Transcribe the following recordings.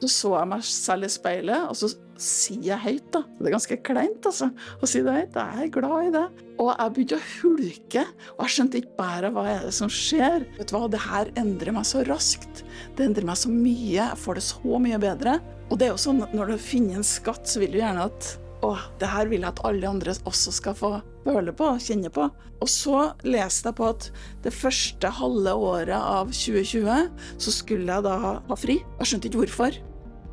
Så jeg meg selv i speilet, og så sier jeg høyt da. Det ganske kleint altså, å si det høyt. Jeg glad i det. Og jeg begynte å hulke, og jeg skjønte ikke bare hva det som skjer. Vet du hva, det her endrer meg så raskt. Det endrer meg så mye, jeg får det så mye bedre. Og det er jo sånn, når du finner en skatt, så vil du gjerne at, det her vil jeg at alle andre også skal få føle på, kjenne på. Og så leste jeg på at det første halve året av 2020, så skulle jeg da ha fri. Jeg skjønte ikke hvorfor.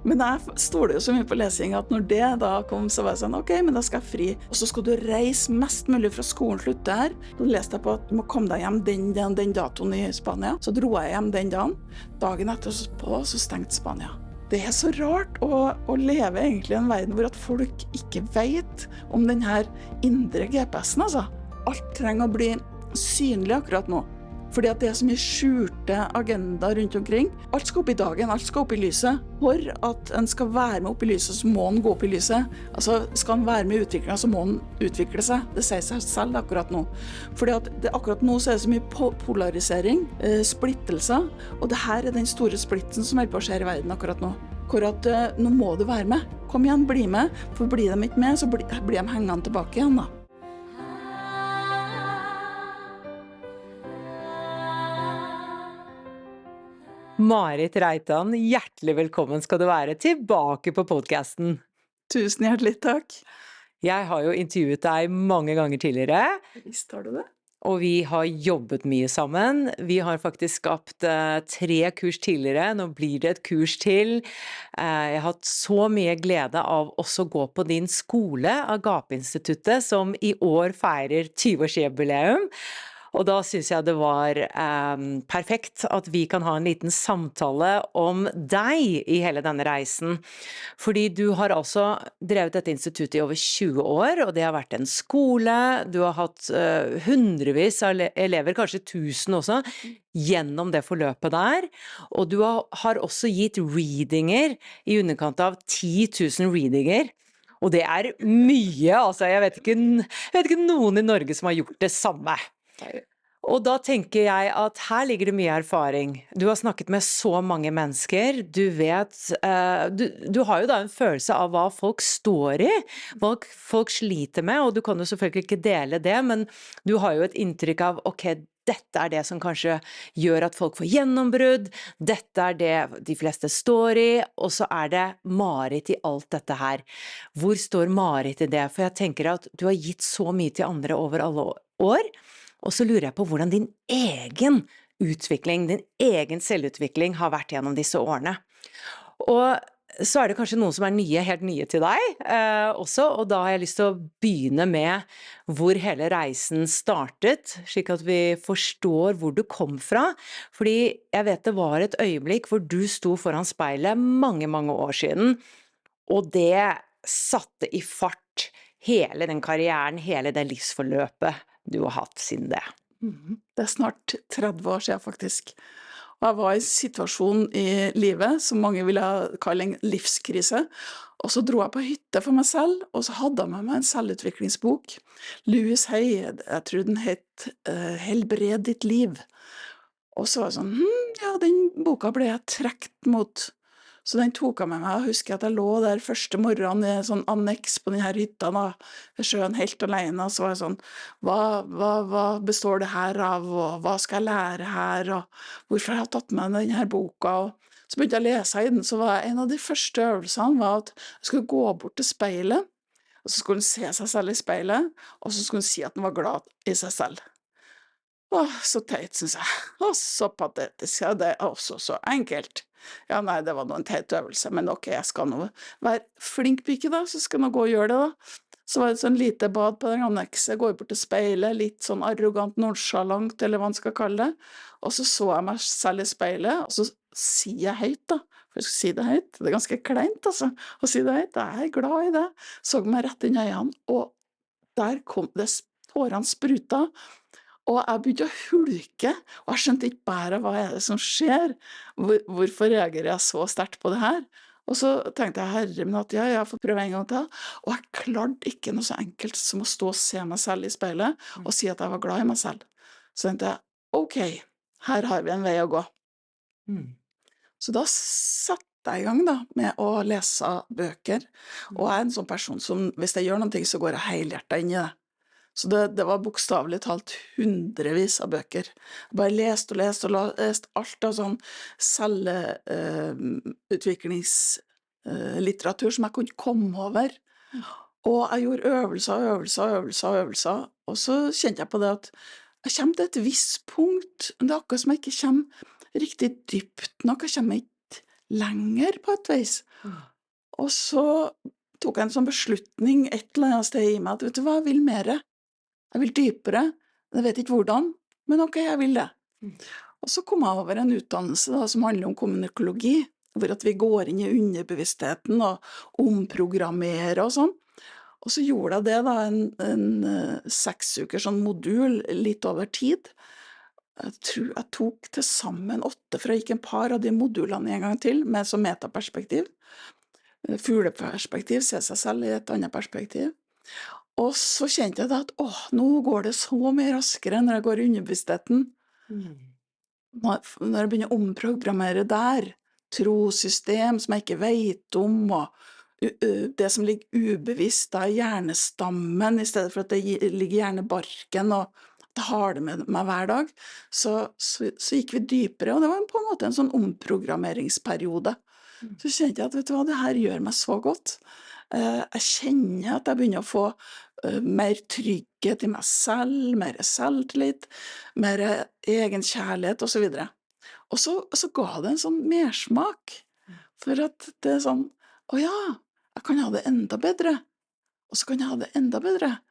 Men jeg stoler jo så mye på lesing at når det da kom, så var jeg sånn, ok, men da skal jeg fri. Og så skal du reise mest mulig fra skolen slutte her. Da leste jeg på at du må komme deg hjem den datoen i Spania. Så dro jeg hjem den dagen. Dagen etter så stengte Spania. Det er så rart å leve egentlig i en verden hvor at folk ikke vet om den her indre GPS-en, altså. Alt trenger å bli synlig akkurat nå. Fordi at det er så mye skjulte agenda rundt omkring. Alt skal opp i dagen, alt skal opp i lyset. For at en skal være med opp i lyset, så må en gå opp i lyset. Altså, skal en være med i utviklingen, så må en utvikle seg. Det sier seg selv akkurat nå. Fordi at akkurat nå så er det så mye polarisering, splittelser, og det her er den store splitten som holder på å skje i verden akkurat nå. Hvor at nå må du være med. Kom igjen, bli med. For blir de ikke med, så blir de hengende tilbake igjen da. Marit Reitan, hjertelig velkommen skal du være tilbake på podcasten. Tusen hjertelig takk. Jeg har jo intervjuet deg mange ganger tidligere. Visst har du det. Og vi har jobbet mye sammen. Vi har faktisk skapt 3 kurs tidligere. Nå blir det et kurs til. Jeg har hatt så mye glede av også å gå på din skole, Agape-instituttet, som i år feirer 20-årsjubileum. Og da synes jeg det var perfekt at vi kan ha en liten samtale om deg i hele denne reisen. Fordi du har altså drevet dette instituttet i over 20 år, og det har vært en skole, du har hatt hundrevis av elever, kanskje 1000 også, gjennom det forløpet der. Og du har også gitt readinger i underkant av 10 000 readinger. Og det er mye, altså jeg vet ikke noen i Norge som har gjort det samme. Og da tenker jeg at her ligger det mye erfaring. Du har snakket med så mange mennesker, du vet, du har jo da en følelse av hva folk står i, hva folk sliter med, og du kan jo selvfølgelig ikke dele det, men du har jo et inntrykk av, ok, dette er det som kanskje gjør at folk får gjennombrudd, dette er det de fleste står i, og så er det Marit i alt dette her. Hvor står Marit i det? For jeg tenker at du har gitt så mye til andre over alle år, og så lurer jeg på hvordan din egen utvikling, din egen selvutvikling har vært gjennom disse årene. Og så er det kanskje noen som er helt nye til deg også, og da har jeg lyst til å begynne med hvor hele reisen startet, slik at vi forstår hvor du kom fra. Fordi jeg vet det var et øyeblikk hvor du sto foran speilet mange, mange år siden, og det satte i fart hele den karrieren, hele det livsforløpet du har hatt siden det. Det er snart 30 år siden faktisk. Og jeg var i en situasjon i livet som mange ville kalle en livskrise. Og så dro jeg på hytte for meg selv, og så hadde jeg med meg en selvutviklingsbok. Louise Hay, jeg tror den het Helbred ditt liv. Og så var jeg sånn, ja, den boka ble jeg trekt mot. Så den tok jeg med meg, og husker at jeg lå der første morgenen i en sånn anneks på denne hytta da, ved sjøen helt alene, og så var jeg sånn, hva består det her av, og hva skal jeg lære her, og hvorfor har jeg tatt med denne boka, og så begynte jeg å lese i den, så var en av de første øvelsene var at jeg skulle gå bort til speilet, og så skulle han se seg selv i speilet, og så skulle han si at han var glad i seg selv. Så teit, synes jeg. Så patetisk. Ja, det er også så enkelt. Ja, nei, det var noe en teit øvelse, men ok, jeg skal nå være flink pike da, så skal jeg nå gå og gjøre det da. Så var det et sånn lite bad på den annekset, går bort til speilet, litt sånn arrogant, nonchalant, eller hva man skal kalle det. Og så jeg meg selv i speilet, og så sier jeg høyt da, for jeg skal si det høyt. Det er ganske kleint altså, å si det høyt. Jeg er glad i det. Så meg rett inn i øynene, og der kom det, tårene spruta, og jeg begynte å hulke, og jeg skjønte ikke bare hva er det som skjer, hvorfor reagerer jeg så sterkt på det her? Og så tenkte jeg, herre min at jeg får prøve en gang til, og jeg klarte ikke noe så enkelt som å stå og se meg selv i speilet, og si at jeg var glad i meg selv. Så tenkte jeg, ok, her har vi en vei å gå. Så da satte jeg i gang da, med å lese bøker, og jeg en sånn person som, hvis jeg gjør noen ting, så går jeg helhjertet inn i det. Så det var bokstavelig talt hundrevis av bøker. Jeg bare leste og leste og leste alt av sånn selvutviklingslitteratur som jeg kunne komme over. Og jeg gjorde øvelser og øvelser og øvelser og øvelser, og så kjente jeg på det at jeg kommer til et visst punkt, men det er akkurat som jeg ikke kommer riktig dypt nok, jeg kommer ikke lenger på et vis. Og så tok jeg en sånn beslutning et eller annet sted i meg at vet du hva, jeg vil mere. Jeg vil dypere, jeg vet ikke hvordan, men ok, jeg vil det. Og så kom jeg over en utdannelse da, som handler om kommunikologi, hvor at vi går inn i underbevisstheten og omprogrammerer og sånn. Og så gjorde jeg det da, en 6 uker sånn modul, litt over tid. Jeg tror jeg tok til sammen 8, for jeg gikk en par av de modulene en gang til, med som metaperspektiv. Fugleperspektiv, se seg selv i et annet perspektiv. Og så kjente jeg da at nå går det så mye raskere når jeg går i underbevisstheten. Når jeg begynner å omprogrammere der, trosystem som jeg ikke vet om, og det som ligger ubevisst da i hjernestammen, i stedet for at det ligger i hjernebarken, og det har det med meg hver dag, så gikk vi dypere, og det var på en måte en sånn omprogrammeringsperiode. Så kjente jeg at, vet du hva, det her gjør meg så godt. Jeg kjenner at jeg begynner å få mer trygghet i meg selv, mer selvtillit, mer egenkjærlighet og så videre. Og så ga det en sånn mersmak, for at det er sånn, ja, jeg kan ha det enda bedre, og så kan jeg ha det enda bedre.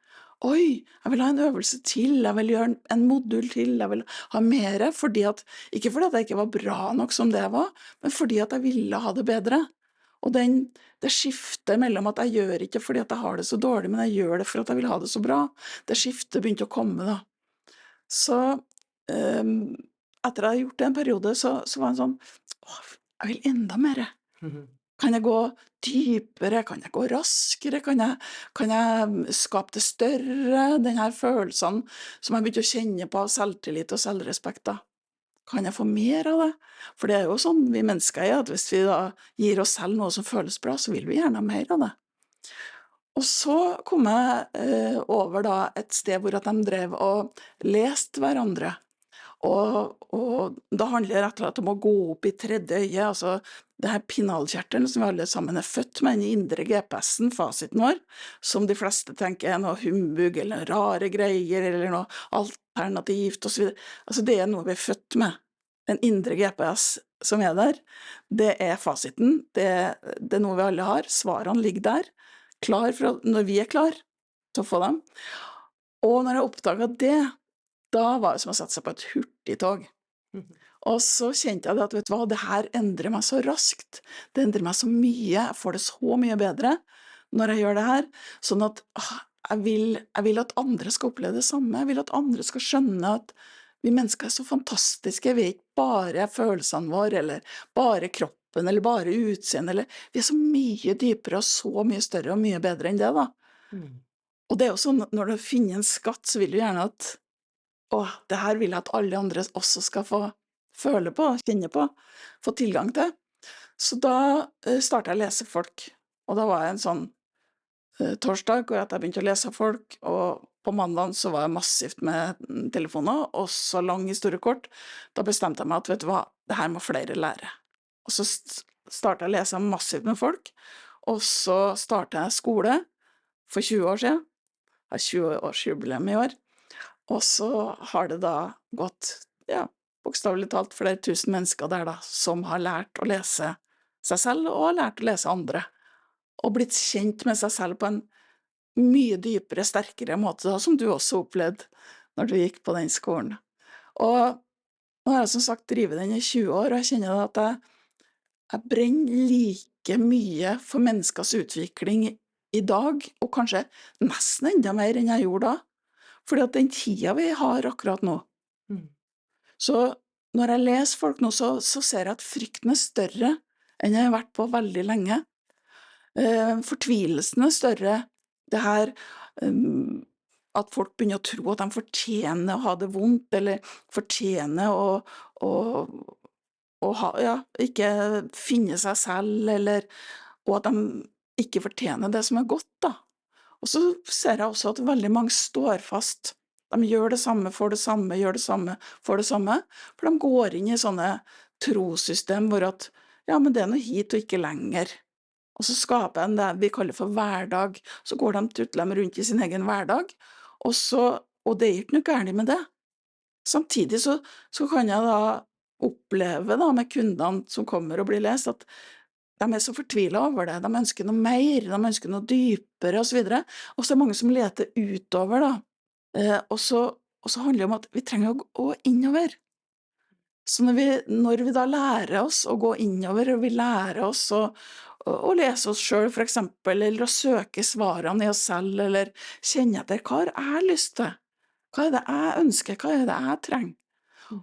Oi, jeg vil ha en øvelse til, jeg vil gjøre en modul til, jeg vil ha mere, ikke fordi at jeg ikke var bra nok som det var, men fordi at jeg ville ha det bedre. Og det skiftet mellom at jeg gjør ikke fordi at jeg har det så dårlig, men jeg gjør det for at jeg vil ha det så bra, det skiftet begynte å komme da. Så etter jeg hadde gjort det en periode, så var jeg sånn, jeg vil enda mer. Kan jeg gå dypere, kan jeg gå raskere, kan jeg skape det større, den her følelsen som jeg begynte å kjenne på av selvtillit og selvrespekt da. Kan jeg få mer av det? For det er jo sånn vi mennesker er, at hvis vi da gir oss selv noe som føles bra, så vil vi gjerne ha mer av det. Og så kom jeg over da et sted hvor at de drev og leste hverandre. Og da handler det rett og slett om å gå opp i tredje øye, altså det her pinnalkjertelen som vi alle sammen er født med, den indre GPS-en, fasiten vår, som de fleste tenker er noe humbug, eller rare greier, eller noe alternativt, og så videre. Altså det er noe vi er født med. Den indre GPS som er der, det er fasiten, det er noe vi alle har, svarene ligger der, klar for når vi er klar til å få dem. Og når jeg oppdaget det, da var det som å sette seg på et hurtigtog. Og så kjente jeg at, vet du hva, det her endrer meg så raskt, det endrer meg så mye, jeg får det så mye bedre når jeg gjør det her, sånn at jeg vil at andre skal oppleve det samme, jeg vil at andre skal skjønne at vi mennesker er så fantastiske, vi er ikke bare følelsene våre, eller bare kroppen, eller bare utseende, eller vi er så mye dypere og så mye større og mye bedre enn det da. Og det er jo sånn, når du finner en skatt, så vil du gjerne at det her vil jeg at alle andre også skal få føle på, kjenne på, få tilgang til. Så da startet jeg å lese folk, og da var jeg en sånn torsdag hvor jeg begynte å lese folk, og på mandagen så var jeg massivt med telefoner, og så lang historiekort. Da bestemte jeg meg at, vet du hva, det her må flere lære. Og så startet jeg å lese massivt med folk, og så startet jeg skole for 20 år siden. Jeg har 20-årsjubileum i år. Og så har det da gått, bokstavelig talt flere tusen mennesker der da, som har lært å lese seg selv, og har lært å lese andre. Og blitt kjent med seg selv på en mye dypere, sterkere måte da, som du også opplevde når du gikk på den skolen. Og nå har jeg som sagt drivet den i 20 år, og jeg kjenner da at jeg brenner like mye for menneskers utvikling i dag, og kanskje nesten enda mer enn jeg gjorde da. Fordi at den tiden vi har akkurat nå. Så når jeg leser folk nå, så ser jeg at frykten er større enn jeg har vært på veldig lenge. Fortvilelsen er større. Det her at folk begynner å tro at de fortjener å ha det vondt, eller fortjener å ja, ikke finne seg selv, eller og at de ikke fortjener det som er godt, da. Og så ser jeg også at veldig mange står fast. De gjør det samme, får det samme, gjør det samme, får det samme. For de går inn i sånne trossystem hvor at ja, men det er noe hit og ikke lenger. Og så skaper en det vi kaller for hverdag. Så går de tutler de rundt i sin egen hverdag, og det er ikke noe galt med det. Samtidig så kan jeg da oppleve da med kundene som kommer og blir lest, at de er så fortvila over det. De ønsker noe mer, de ønsker noe dypere og så videre. Og så er det mange som leter utover, da. Og så handler det om at vi trenger å gå innover. Så når vi da lærer oss å gå innover, og vi lærer oss å lese oss sjøl for eksempel, eller å søke svarene i oss selv, eller kjenne etter hva har jeg lyst til? Hva er det jeg ønsker? Hva er det jeg trenger?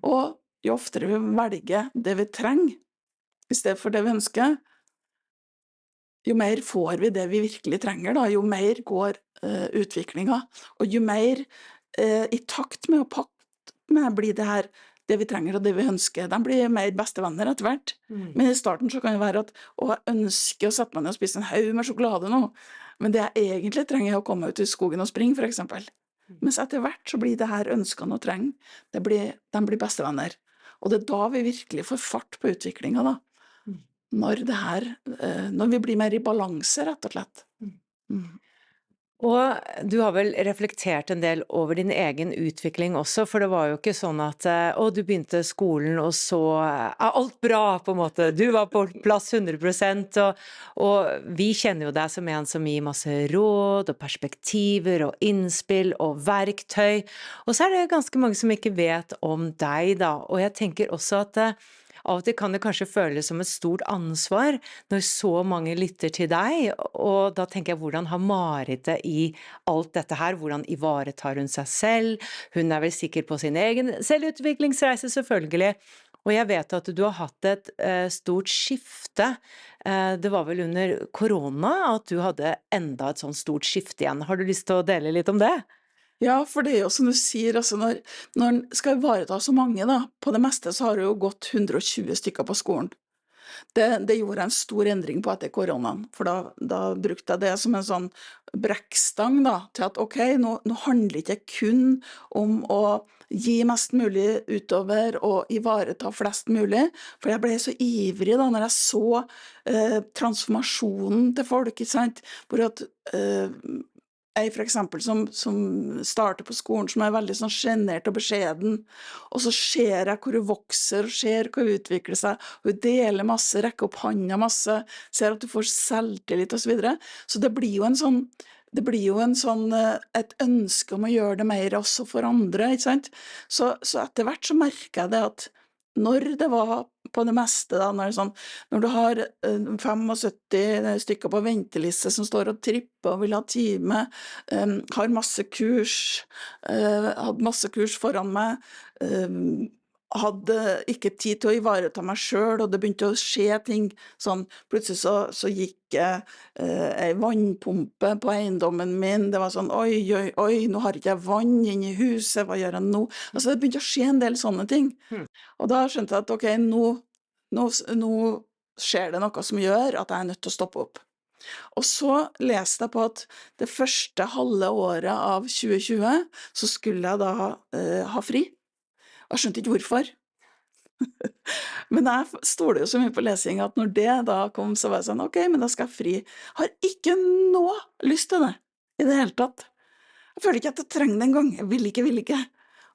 Og jo oftere vi velger det vi trenger, i stedet for det vi ønsker, jo mer får vi det vi virkelig trenger, da, jo mer går utviklinga. Og jo mer i takt med og pakt med blir det her det vi trenger og det vi ønsker. De blir mer bestevenner etter hvert. Men i starten så kan det være at jeg ønsker å sette meg ned og spise en haug med sjokolade nå, men det jeg egentlig trenger er å komme ut i skogen og springe, for eksempel. Mens etter hvert så blir det her ønskene å trenge, de blir bestevenner. Og det er da vi virkelig får fart på utviklinga, da. Når vi blir mer i balanse, rett og slett. Mm. Og du har vel reflektert en del over din egen utvikling også, for det var jo ikke sånn at du begynte skolen, og så er alt bra, på en måte. Du var på plass 100%, og vi kjenner jo deg som en som gir masse råd og perspektiver og innspill og verktøy. Og så er det ganske mange som ikke vet om deg, da. Og jeg tenker også at av og til kan det kanskje føles som et stort ansvar når så mange lytter til deg, og da tenker jeg, hvordan har Marit det i alt dette her? Hvordan ivaretar hun seg selv? Hun er vel sikker på sin egen selvutviklingsreise, selvfølgelig. Og jeg vet at du har hatt et stort skifte. Det var vel under korona at du hadde enda et sånt stort skifte igjen. Har du lyst til å dele litt om det? Ja, for det er jo som du sier, altså når en skal ivareta så mange, da, på det meste så har det jo gått 120 stykker på skolen. Det gjorde jeg en stor endring på etter koronaen, for da brukte jeg det som en sånn brekkstang da, til at ok, nå handler ikke kun om å gi mest mulig utover og ivareta flest mulig, for jeg ble så ivrig da når jeg så transformasjonen til folk, ikke sant, hvor at jeg for eksempel som starter på skolen, som er veldig sånn sjenert og beskjeden, og så ser jeg hvor hun vokser, og ser hvor hun utvikler seg, og hun deler masse, rekker opp handa masse, ser at du får selvtillit og så videre. Så det blir jo en sånn et ønske om å gjøre det mer også for andre, ikke sant? Så etter hvert så merker jeg det at når det var på det meste da, når du har 75 stykker på venteliste som står og tripper og vil ha time, har masse kurs, hadde masse kurs foran meg, hadde ikke tid til å ivareta meg selv, og det begynte å skje ting sånn, plutselig så gikk ei vannpumpe på eiendommen min, det var sånn, oi, oi, oi, nå har ikke jeg vann inne i huset, hva gjør jeg nå? Altså det begynte å skje en del sånne ting, og da skjønte jeg at ok, nå skjer det noe som gjør at jeg er nødt til å stoppe opp. Og så leste jeg på at det første halve året av 2020, så skulle jeg da ha fri. Og jeg skjønte ikke hvorfor. Men jeg stoler jo så mye på lesing at når det da kom, så var jeg sånn, ok, men da skal jeg fri. Har ikke noe lyst til det, i det hele tatt. Jeg føler ikke at jeg trenger det engang. Jeg vil ikke.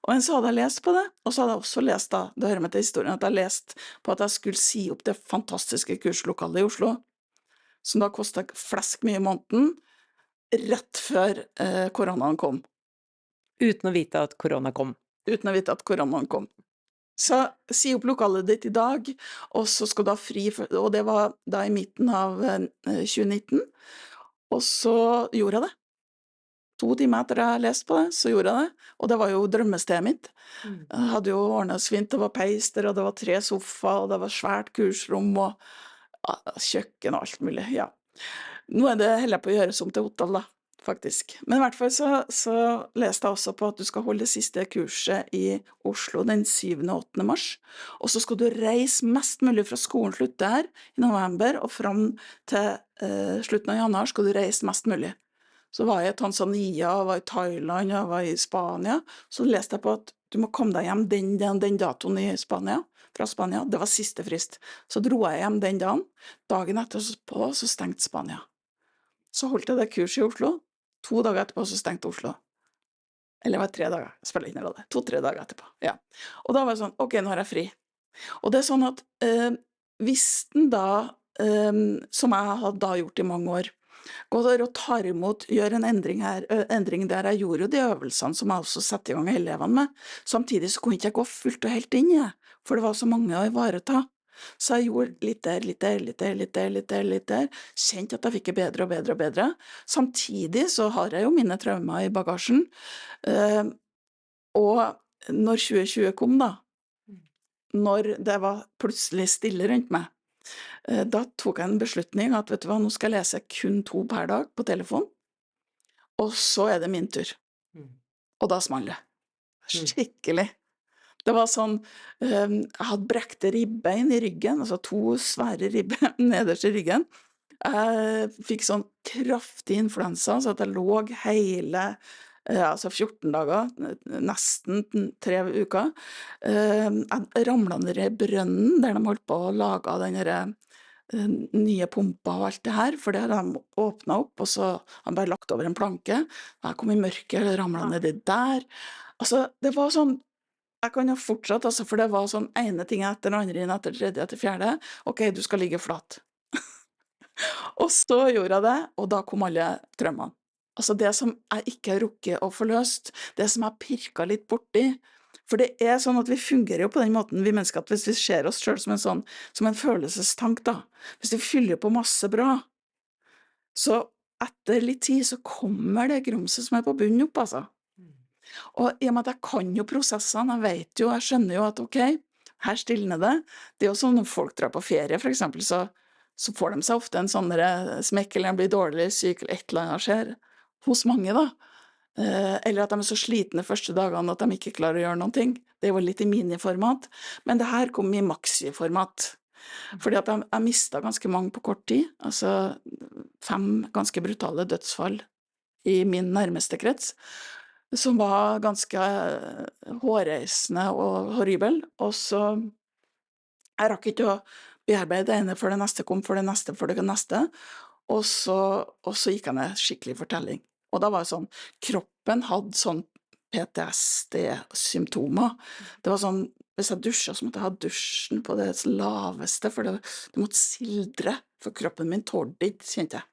Og så hadde jeg lest på det, og så hadde jeg også lest da, det hører med til historien, at jeg leste på at jeg skulle si opp det fantastiske kurslokalet i Oslo, som da kostet flesk mye i måneden, rett før koronaen kom. Uten å vite at korona kom. Uten å vite at koronaen kom. Så si opp lokalet ditt i dag, og så skal du ha fri, og det var da i midten av 2019, og så gjorde jeg det. 2 timer etter jeg lest på det, så gjorde jeg det, og det var jo drømmestedet mitt. Jeg hadde jo ordnet så fint, det var peister, og det var 3 sofaer, og det var svært kursrom, og kjøkken og alt mulig, ja. Nå er det heller på å gjøres om til hotell da, faktisk. Men i hvert fall så leste jeg også på at du skal holde det siste kurset i Oslo den 7. og 8. mars, og så skal du reise mest mulig fra skolen slutter her i november, og fram til slutten av januar skal du reise mest mulig. Så var jeg i Tanzania, var i Thailand, jeg var i Spania, så leste jeg på at du må komme deg hjem den datoen i Spania, fra Spania, det var siste frist. Så dro jeg hjem den dagen etter så stengte Spania. Så holdt jeg det kurset i Oslo, 2 dager etterpå så stengte Oslo. Eller var det 3 dager, jeg spiller ikke noe rolle, 2-3 dager etterpå, ja. Og da var jeg sånn, ok, nå har jeg fri. Og det er sånn at hvis den da, som jeg hadde da gjort i mange år, går der og tar imot, gjør en endring her, endring der, jeg gjorde jo de øvelsene som jeg også satte i gang elevene med, samtidig så kunne ikke jeg gå fullt og helt inn i det, for det var så mange å ivareta. Så jeg gjorde litt der, litt der, litt der, litt der, litt der, litt der, kjente at jeg fikk det bedre og bedre og bedre. Samtidig så har jeg jo mine traumer i bagasjen, og når 2020 kom da, når det var plutselig stille rundt meg, da tok jeg en beslutning at, vet du hva, nå skal jeg lese kun 2 per dag på telefon, og så er det min tur. Mm. Og da smalt det. Mm. Skikkelig. Det var sånn, jeg hadde brekte ribbein i ryggen, altså 2 svære ribbein nederst i ryggen. Jeg fikk sånn kraftig influensa, så at jeg lå hele, altså 14 dager, nesten 3 uker. Jeg ramlet ned i brønnen, der de holdt på å lage den der nye pumper og alt det her, for det hadde de åpnet opp, og så hadde de bare lagt over en planke. Jeg kom i mørket, ramlet nedi der. Altså, det var sånn, jeg kan jo fortsatt, altså, for det var sånn ene ting etter den andre, inn etter tredje, etter fjerde. Ok, du skal ligge flat. Og så gjorde jeg det, og da kom alle traumene. Altså det som jeg ikke har rukket å få løst, det som jeg pirket litt borti, for det er sånn at vi fungerer jo på den måten, vi mennesker, at hvis vi ser oss selv som en sånn, som en følelsestank da, hvis vi fyller på masse bra, så etter litt tid så kommer det grumset som er på bunnen opp, altså. Og i og med at jeg kan jo prosessene, jeg vet jo, jeg skjønner jo at ok, her stilner det. Det er jo sånn når folk drar på ferie for eksempel, så får de seg ofte en sånn smekk, eller de blir dårlig syk, eller et eller annet skjer hos mange da. Eller at de er så slitne første dagene at de ikke klarer å gjøre noen ting. Det er jo litt i miniformat, men det her kom i maxiformat. Fordi at jeg mistet ganske mange på kort tid, altså 5 ganske brutale dødsfall i min nærmeste krets, som var ganske hårreisende og horribel, og så jeg rakk ikke å bearbeide det ene før det neste kom, før det neste, før det neste, og så gikk jeg ned skikkelig fortelling. Og da var det sånn, kroppen hadde sånn PTSD-symptomer. Det var sånn, hvis jeg dusjet, så måtte jeg ha dusjen på det laveste, for det måtte sildre, for kroppen min tålte ikke, kjente jeg.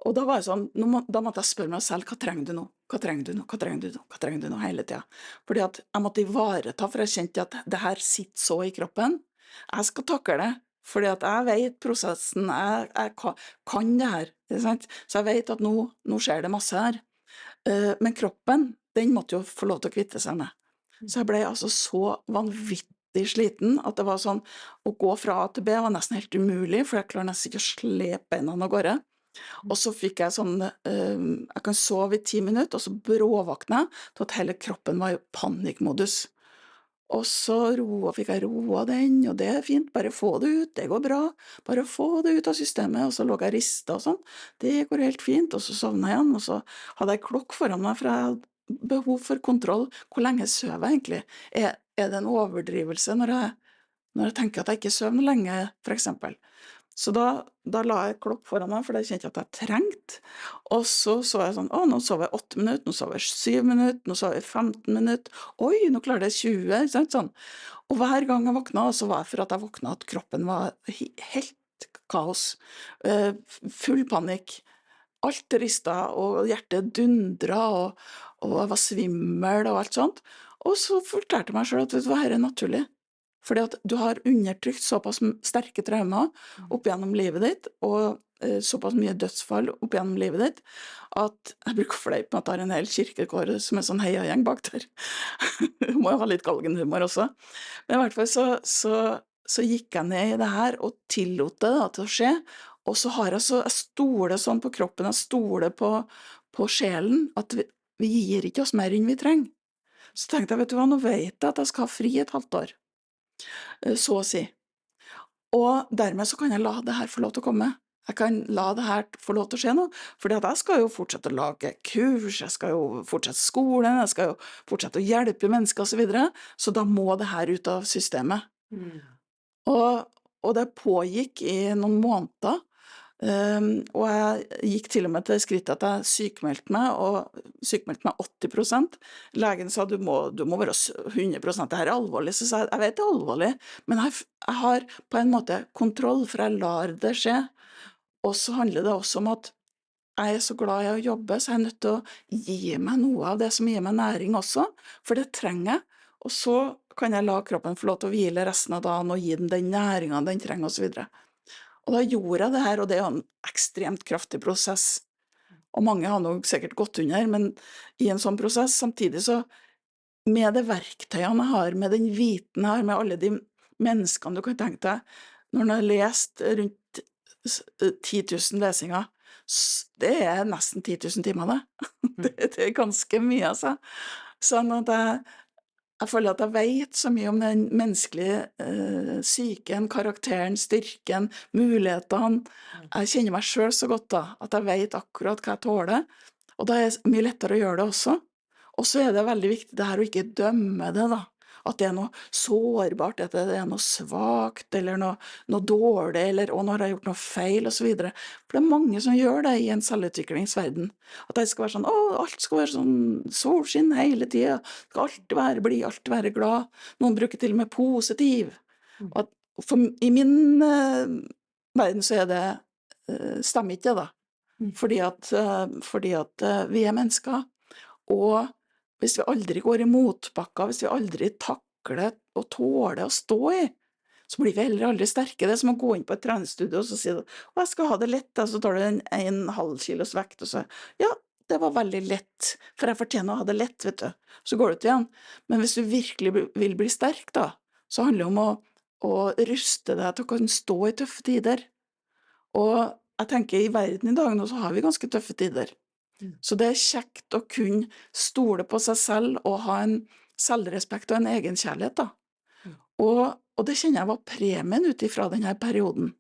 Og da var jeg sånn, da måtte jeg spørre meg selv, hva trenger du nå? Hva trenger du nå? Hva trenger du nå? Hva trenger du nå hele tiden? Fordi at jeg måtte ivareta, for jeg kjente at det her sitter så i kroppen. Jeg skal takle det, fordi at jeg vet prosessen, jeg kan det her, ikke sant? Så jeg vet at nå skjer det masse her. Men kroppen, den måtte jo få lov til å kvitte seg med. Så jeg ble altså så vanvittig sliten, at det var sånn, å gå fra A til B var nesten helt umulig, for jeg klarer nesten ikke å slepe beina av gårde. Og så fikk jeg sånn, jeg kan sove i 10 minutter, og så bråvåkne til at hele kroppen var i panikkmodus. Og så fikk jeg roa den, og det er fint, bare få det ut, det går bra, bare få det ut av systemet, og så lå jeg ristet og sånn, det går helt fint, og så sovnet jeg igjen, og så hadde jeg klokk foran meg, for jeg hadde behov for kontroll. Hvor lenge søv jeg egentlig? Er det en overdrivelse når jeg tenker at jeg ikke søv noe lenge, for eksempel? Så da la jeg klokk foran meg, for det kjente jeg at jeg trengte. Og så jeg sånn, nå sover jeg 8 minutter, nå sover jeg 7 minutter, nå sover jeg 15 minutter, oi, nå klarer jeg 20, ikke sant, sånn. Og hver gang jeg våkna, så var det for at jeg våkna at kroppen var helt kaos, full panikk. Alt ristet, og hjertet dundret, og jeg var svimmel og alt sånt. Og så fortalte jeg meg selv at vet du hva, her er naturlig. Fordi at du har undertrykt såpass sterke traumer opp gjennom livet ditt, og såpass mye dødsfall opp gjennom livet ditt, at jeg bruker fleip med at jeg har en hel kirkekår som en sånn heiagjeng bak der. Du må jo ha litt galgenhumor også. Men i hvert fall så gikk jeg ned i det her, og tillot det da til å skje, og så har jeg stoler sånn på kroppen, jeg stoler på på sjelen, at vi gir ikke oss mer enn vi trenger. Så tenkte jeg, vet du hva, nå vet jeg at jeg skal ha fri et halvt år, så å si. Og dermed så kan jeg la det her få lov til å komme. Jeg kan la det her få lov til å skje nå, fordi at jeg skal jo fortsette å lage kurs, jeg skal jo fortsette skolen, jeg skal jo fortsette å hjelpe mennesker og så videre, så da må det her ut av systemet. Og, og det pågikk i noen måneder, og jeg gikk til og med til det skrittet at jeg sykmeldte meg, og sykmeldte meg 80%. Legen sa, du må være 100%, det her er alvorlig. Så sa jeg vet det er alvorlig, men jeg har på en måte kontroll, for jeg lar det skje. Og så handler det også om at jeg er så glad i å jobbe, så jeg er nødt til å gi meg noe av det som gir meg næring også, for det trenger jeg. Og så kan jeg la kroppen få lov til å hvile resten av dagen og gi den næringen den trenger og så videre. Og da gjorde jeg det her, og det er jo en ekstremt kraftig prosess. Og mange har nok sikkert gått under, men i en sånn prosess, samtidig så, med det verktøyene jeg har, med den viten jeg har, med alle de menneskene du kan tenke deg, når man har lest rundt 10 000 lesinger, det er nesten 10 000 timer det. Det er ganske mye, altså. Sånn at jeg føler at jeg vet så mye om den menneskelige psyken, karakteren, styrken, mulighetene. Jeg kjenner meg selv så godt da, at jeg vet akkurat hva jeg tåler, og da er det mye lettere å gjøre det også. Og så er det veldig viktig det her å ikke dømme det da, at det er noe sårbart, at det er noe svagt, eller noe dårlig, eller nå har jeg gjort noe feil, og så videre. For det er mange som gjør det i en selvutviklingsverden. At det skal være sånn, alt skal være sånn solskinn hele tiden, det skal alltid være blid, alltid være glad. Noen bruker til og med positiv. Og i min verden så er det, stemmer ikke det da. Fordi at vi er mennesker, og hvis vi aldri går i motbakker, hvis vi aldri takler og tåler å stå i, så blir vi heller aldri sterke. Det er som å gå inn på et treningsstudio og så si, jeg skal ha det lett, og så tar du en 1,5 kilos vekt, og så, ja, det var veldig lett, for jeg fortjener å ha det lett, vet du. Så går du ut igjen. Men hvis du virkelig vil bli sterk da, så handler det om å ruste deg til å kunne stå i tøffe tider. Og jeg tenker i verden i dag nå så har vi ganske tøffe tider. Så det er kjekt å kunne stole på seg selv og ha en selvrespekt og en egenkjærlighet da. Og det kjenner jeg var premien ut ifra denne perioden.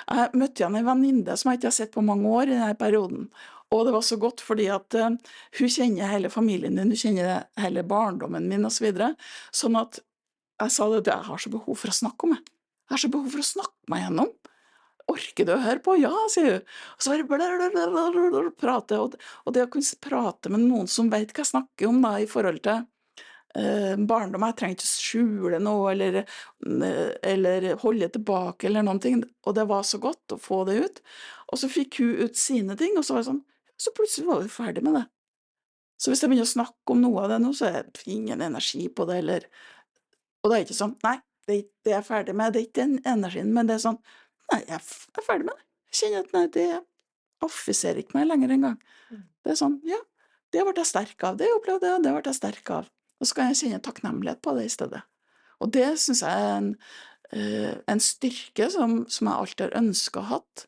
Jeg møtte igjen en venninne som jeg ikke har sett på mange år i denne perioden. Og det var så godt fordi at hun kjenner hele familien din, hun kjenner hele barndommen min og så videre. Sånn at jeg sa det, jeg har så behov for å snakke om det. Jeg har så behov for å snakke meg gjennom. Orker du å høre på? Ja, sier hun. Og så var det prate, og det å kunne prate med noen som vet hva jeg snakker om da, i forhold til barndom, jeg trenger ikke skjule noe, eller holde tilbake, eller noen ting, og det var så godt å få det ut. Og så fikk hun ut sine ting, og så var det sånn, så plutselig var vi ferdig med det. Så hvis jeg begynner å snakke om noe av det nå, så er det ingen energi på det, og det er ikke sånn, nei, det er jeg ferdig med, det er ikke den energien, men det er sånn, nei, jeg er ferdig med det. Jeg kjenner at nei, det affiserer ikke meg lenger en gang. Det er sånn, ja, det ble jeg sterk av, det opplevde jeg, det ble jeg sterk av. Og så kan jeg kjenne takknemlighet på det i stedet. Og det synes jeg er en styrke som jeg alltid har ønsket å ha hatt,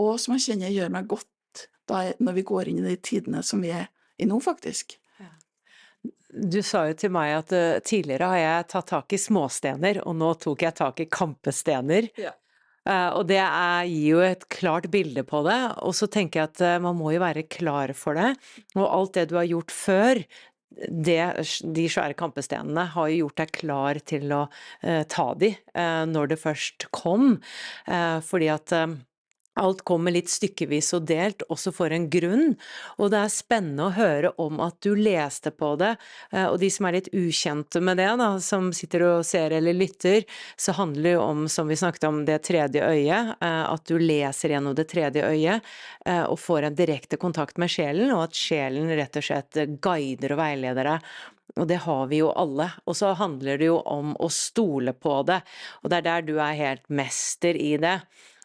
og som jeg kjenner gjør meg godt da når vi går inn i de tidene som vi er i nå, faktisk. Du sa jo til meg at tidligere har jeg tatt tak i småstener, og nå tok jeg tak i kampestener. Ja. Og det gir jo et klart bilde på det, og så tenker jeg at man må jo være klar for det, og alt det du har gjort før, de svære kampestenene har jo gjort deg klar til å ta de når det først kom, fordi at alt kommer litt stykkevis og delt, også for en grunn, og det er spennende å høre om at du leste på det, og de som er litt ukjente med det da, som sitter og ser eller lytter, så handler det jo om, som vi snakket om, det tredje øyet, at du leser gjennom det tredje øyet, og får en direkte kontakt med sjelen, og at sjelen rett og slett guider og veileder deg. Og det har vi jo alle, og så handler det jo om å stole på det, og det er der du er helt mester i det.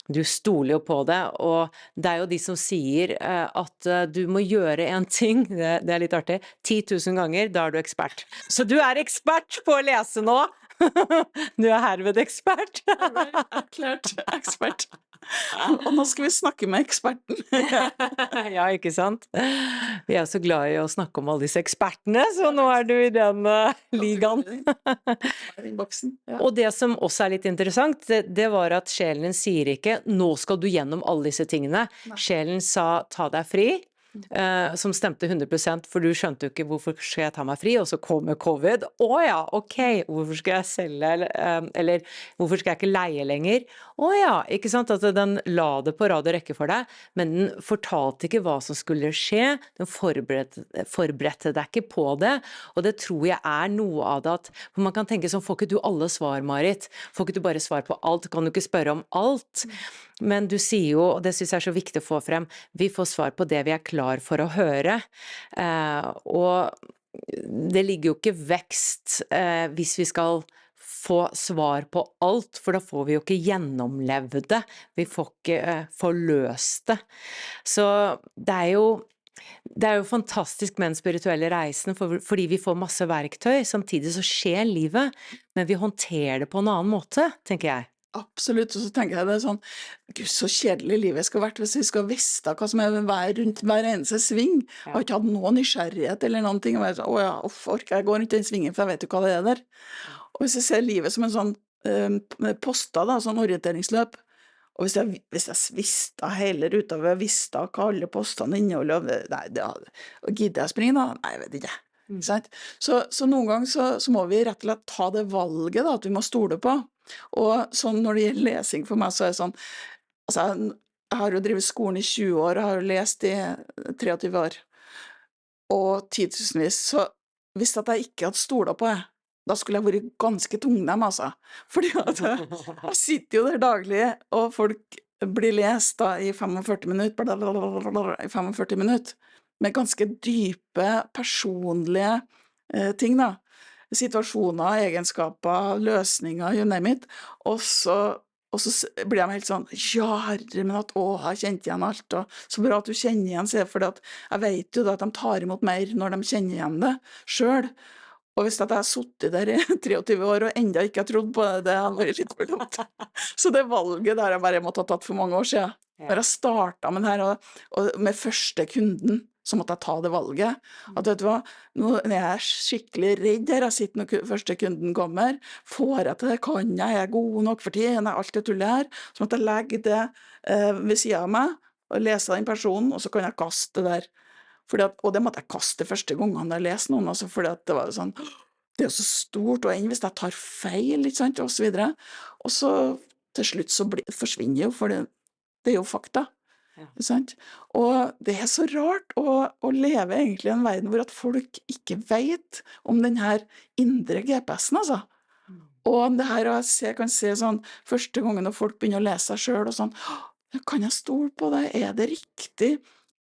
Du stoler jo på det, og det er jo de som sier at du må gjøre en ting, det er litt artig, 10 000 ganger, da er du ekspert. Så du er ekspert på å lese nå! Du er herved ekspert! Erklært ekspert. Og nå skal vi snakke med eksperten. Ja, ikke sant? Vi er så glad i å snakke om alle disse ekspertene, så nå er du i den ligaen. I den boksen. Ja. Og det som også er litt interessant, det var at sjelen din sier ikke, nå skal du gjennom alle disse tingene. Nei. Sjelen sa, ta deg fri, som stemte 100%, for du skjønte jo ikke hvorfor skal jeg ta meg fri, og så kommer covid. Ja, ok, hvorfor skal jeg selge, eller hvorfor skal jeg ikke leie lenger? Ja, ikke sant, at den la det på rad og rekke for deg, men den fortalte ikke hva som skulle skje, den forberedte deg ikke på det, og det tror jeg er noe av det at, for man kan tenke sånn, får ikke du alle svar, Marit? Får ikke du bare svar på alt? Kan du ikke spørre om alt? Men du sier jo, og det synes jeg er så viktig å få frem, vi får svar på det vi er klar for å høre, og det ligger jo ikke vekst hvis vi skal få svar på alt, for da får vi jo ikke gjennomlevd det, vi får ikke forløst det. Så det er jo fantastisk med den spirituelle reisen, fordi vi får masse verktøy, samtidig så skjer livet, men vi håndterer det på en annen måte, tenker jeg. Absolutt, og så tenker jeg det er sånn, Gud, så kjedelig livet skal vært hvis vi skal visste hva som er rundt hver eneste sving. Jeg har ikke hatt noen nysgjerrighet eller noen ting, og jeg sånn, ja, orker jeg gå rundt den svingen, for jeg vet jo hva det er der. Og hvis jeg ser livet som en sånn poster, da, sånn orienteringsløp, og hvis jeg visste hele ruta, hvis jeg visste hva alle postene inneholder, nei, gidder jeg springe da? Nei, jeg vet ikke. Ikke sant? Så noen ganger så må vi rett og slett ta det valget da, at vi må stole på. Og sånn når det gjelder lesing for meg, så er det sånn, altså jeg har jo drevet skolen i 20 år, og har jo lest i 23 år, og 10 000-vis, så hvis at jeg ikke hadde stolet på det, da skulle jeg vært ganske tungnem, altså. Fordi at jeg sitter jo der daglig, og folk blir lest da i 45 minutter, i 45 minutter, med ganske dype, personlige ting da. Situasjoner, egenskaper, løsninger, you name it. Og så blir de helt sånn, ja, herre, men at, jeg kjente igjen alt, og så bra at du kjenner igjen, sier jeg, fordi at jeg vet jo da at de tar imot mer når de kjenner igjen det selv. Og hvis at jeg har suttet der i 23 år og enda ikke har trodd på det, det har vært litt for langt. Så det valget der jeg bare måtte ha tatt for mange år siden. Når jeg startet med det her, og med første kunden, så måtte jeg ta det valget. At vet du hva, nå er jeg skikkelig redd her, jeg sitter når første kunden kommer, får jeg til det, kan jeg er god nok for tiden, alt det tullet her, så måtte jeg legge det ved siden av meg, og lese den personen, og så kan jeg kaste det der. Og det måtte jeg kaste første gangen jeg leste noen, altså, fordi at det var sånn, det er jo så stort, og enn hvis jeg tar feil, ikke sant, og så videre. Og så til slutt så forsvinner jo, for det er jo fakta. Ikke sant? Og det er så rart å leve egentlig i en verden hvor at folk ikke vet om den her indre GPS-en, altså. Og det her, og jeg kan se sånn, første gangen når folk begynner å lese seg selv, og sånn, kan jeg stole på det? Er det riktig?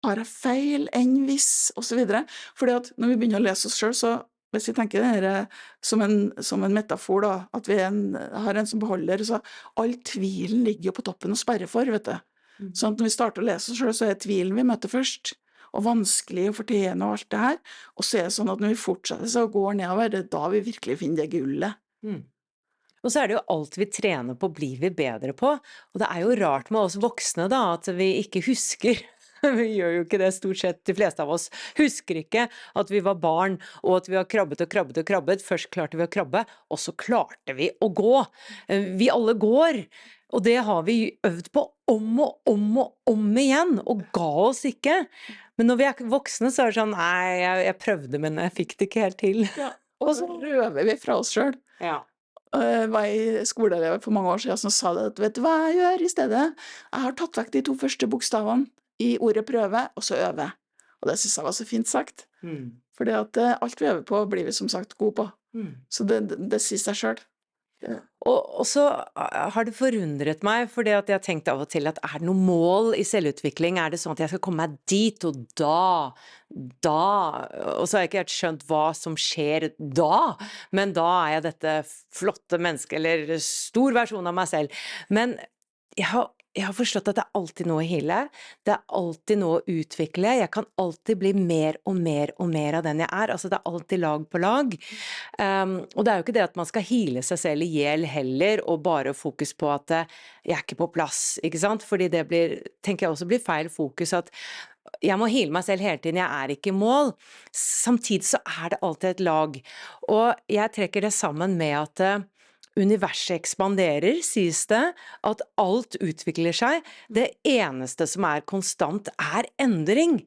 Har jeg feil, enn hvis, og så videre. Fordi at når vi begynner å lese oss selv, så hvis vi tenker det her som en metafor da, at vi har en som beholder, så all tvilen ligger jo på toppen og sperrer for, vet du. Sånn at når vi starter å lese oss selv, så er det tvilen vi møter først, og vanskelig å fortjene og alt det her, og så er det sånn at når vi fortsetter så går nedover, det er da vi virkelig finner det gullet. Og så er det jo alt vi trener på, blir vi bedre på, og det er jo rart med oss voksne da, at vi ikke husker. Vi gjør jo ikke det stort sett, de fleste av oss husker ikke at vi var barn, og at vi har krabbet og krabbet og krabbet, først klarte vi å krabbe, og så klarte vi å gå. Vi alle går, og det har vi øvd på om og om og om igjen, og ga oss ikke. Men når vi er voksne så er det sånn, nei, jeg prøvde, men jeg fikk det ikke helt til. Ja, og så røver vi fra oss selv. Ja. Jeg var i skoleelever for mange år siden som sa det, at vet du hva jeg gjør i stedet? Jeg har tatt vekk de 2 første bokstavene i ordet prøve, og så øve. Og det synes jeg var så fint sagt. Fordi at alt vi øver på blir vi som sagt gode på. Så det sier seg selv. Og så har det forundret meg, fordi at jeg tenkte av og til at er det noe mål i selvutvikling? Er det sånn at jeg skal komme meg dit, og og så har jeg ikke helt skjønt hva som skjer da, men da er jeg dette flotte mennesket, eller stor versjon av meg selv. Men jeg har jeg har forstått at det alltid noe å heale, det alltid noe å utvikle, jeg kan alltid bli mer og mer og mer av den jeg altså det alltid lag på lag. Og det jo ikke det at man skal heale seg selv ihjel heller, og bare fokus på at jeg ikke på plass, ikke sant? Fordi det tenker jeg også blir feil fokus, at jeg må heale meg selv hele tiden, jeg ikke i mål. Samtidig så det alltid et lag. Og jeg trekker det sammen med at universet ekspanderer, sies det, at alt utvikler seg. Det eneste som konstant endring.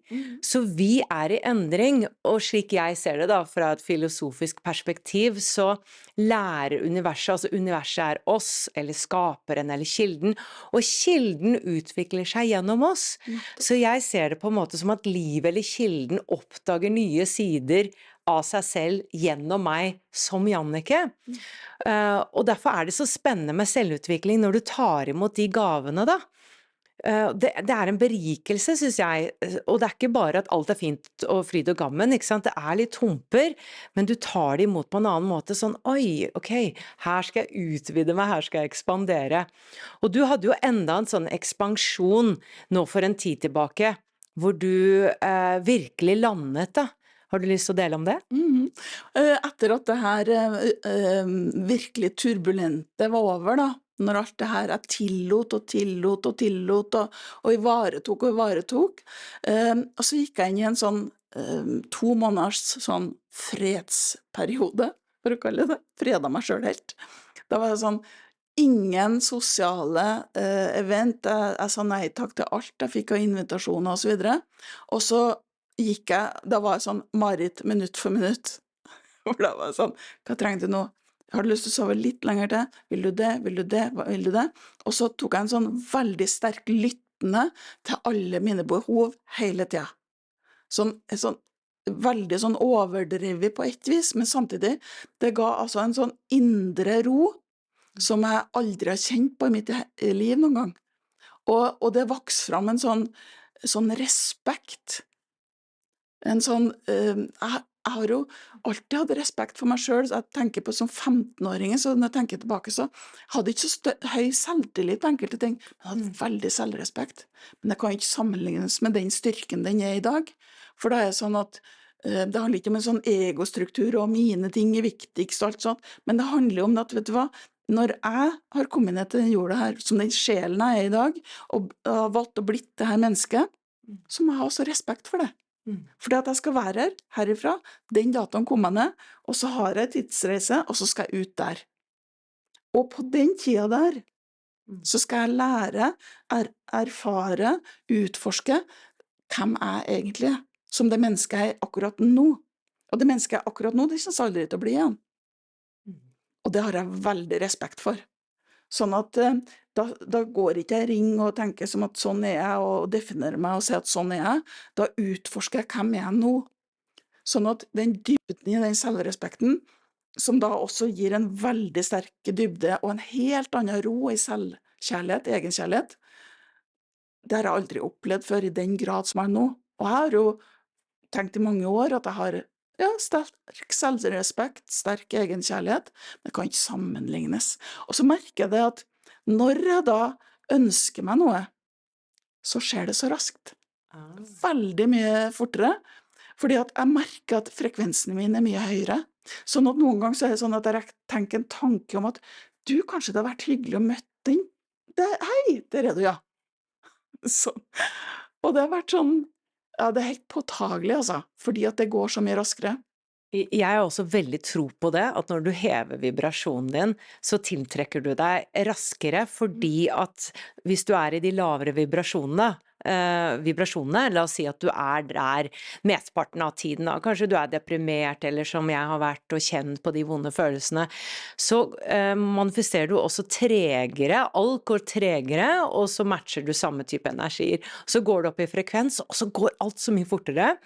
Så vi i endring, og slik jeg ser det da, fra et filosofisk perspektiv, så lærer universet, altså universet oss, eller skaperen, eller kilden, og kilden utvikler seg gjennom oss. Så jeg ser det på en måte som at livet eller kilden oppdager nye sider av seg selv gjennom meg som Jannicke. Og derfor det så spennende med selvutvikling når du tar imot de gavene da. Det en berikelse, synes jeg, og det ikke bare at alt fint og fryd og gammen, ikke sant? Det litt humper, men du tar det imot på en annen måte, sånn, oi, ok, her skal jeg utvide meg, her skal jeg ekspandere. Og du hadde jo enda en sånn ekspansjon nå for en tid tilbake, hvor du virkelig landet da. Har du lyst til å dele om det? Etter at det her virkelig turbulente var over da, når alt det her jeg tillot og ivaretok, og så gikk jeg inn i en sånn 2 måneders sånn fredsperiode, for å kalle det, fredet meg selv helt. Da var det sånn, ingen sosiale event, jeg sa nei takk til alt, jeg fikk av invitasjoner og så videre, og så gikk jeg, da var jeg sånn Marit minutt for minutt, og da var jeg sånn, hva trenger du nå? Har du lyst til å sove litt lenger til? Vil du det? Vil du det? Vil du det? Og så tok jeg en sånn veldig sterk lyttende til alle mine behov hele tiden. Sånn veldig sånn overdrevet på et vis, men samtidig, det ga altså en sånn indre ro, som jeg aldri har kjent på i mitt liv noen gang. Og det vokste fram en sånn respekt, en sånn, jeg har jo alltid hatt respekt for meg selv, så jeg tenker på som 15-åringen, så når jeg tenker tilbake så hadde jeg ikke så høy selvtillit på enkelte ting, men jeg hadde veldig selvrespekt, men det kan ikke sammenlignes med den styrken den i dag, for da det sånn at det handler ikke om en sånn egostruktur og mine ting viktigst og alt sånt, men det handler om at, vet du hva, når jeg har kommet ned til den jorda her, som den sjelen jeg i dag, og har valgt å blitt det her mennesket, så må jeg ha også respekt for det. Fordi at jeg skal være her, herifra, den datoen kommer jeg ned, og så har jeg tidsreise, og så skal jeg ut der. Og på den tiden der, så skal jeg lære, erfare, utforske hvem jeg egentlig som det mennesket jeg akkurat nå. Og det mennesket jeg akkurat nå, det synes aldri til å bli igjen. Og det har jeg veldig respekt for. Sånn at da går ikke jeg ring og tenker som at sånn jeg, og definerer meg og sier at sånn jeg. Da utforsker jeg hvem jeg nå. Sånn at den dybden i den selvrespekten, som da også gir en veldig sterk dybde og en helt annen ro i selvkjærlighet, egenkjærlighet, det har jeg aldri opplevd før i den grad som jeg nå. Og jeg har jo tenkt i mange år at jeg har sterk selvrespekt, sterk egenkjærlighet, men det kan ikke sammenlignes. Og så merker jeg det at når jeg da ønsker meg noe, så skjer det så raskt. Veldig mye fortere, fordi at jeg merker at frekvensen min mye høyere. Sånn at noen ganger så det sånn at jeg tenker en tanke om at du, kanskje det har vært hyggelig å møte den. Hei, der du, ja. Sånn. Og det har vært sånn, ja, det helt påtagelig, altså, fordi at det går så mye raskere. Jeg har også veldig tro på det, at når du hever vibrasjonen din, så tiltrekker du deg raskere, fordi at hvis du i de lavere vibrasjonene, la oss si at du der mesteparten av tiden, da. Kanskje du deprimert, eller som jeg har vært og kjent på de vonde følelsene, så manifesterer du også tregere, alt går tregere, og så matcher du samme type energier. Så går du opp i frekvens, og så går alt så mye fortere,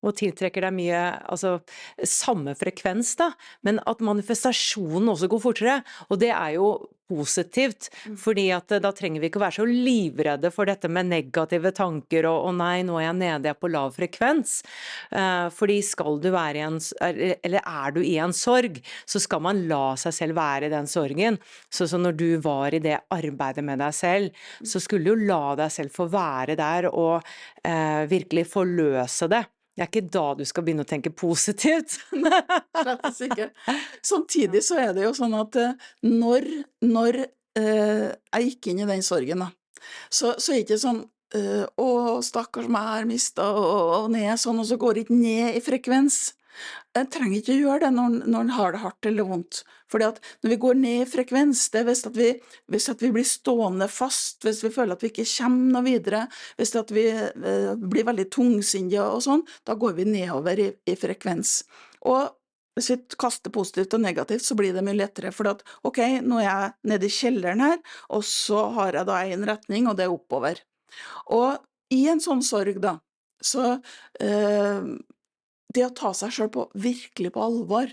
og tiltrekker deg mye, altså samme frekvens da, men at manifestasjonen også går fortere, og det er jo positivt, fordi at da trenger vi ikke å være så livredde for dette med negative tanker, og «Å nei, nå er jeg nede, jeg er på lav frekvens». Fordi skal du være i eller er du i en sorg, så skal man la seg selv være i den sorgen. Så når du var i det arbeidet med deg selv, så skulle du la deg selv få være der og virkelig forløse det. Det er ikke da du skal begynne å tenke positivt. Slettes ikke. Samtidig så er det jo sånn at når jeg gikk inn i den sorgen da, så er det ikke sånn å stakkars meg, jeg har mistet, og ned sånn, og så går det ikke ned i frekvens. Jeg trenger ikke å gjøre det når en har det hardt eller vondt. Fordi at når vi går ned i frekvens, det er hvis at vi blir stående fast, hvis vi føler at vi ikke kommer noe videre, hvis at vi blir veldig tungsinnige og sånn, da går vi nedover i frekvens. Og hvis vi kaster positivt og negativt, så blir det mye lettere, for at, ok, nå er jeg nede i kjelleren her, og så har jeg da en retning, og det er oppover. Og i en sånn sorg da, så det å ta seg selv virkelig på alvor,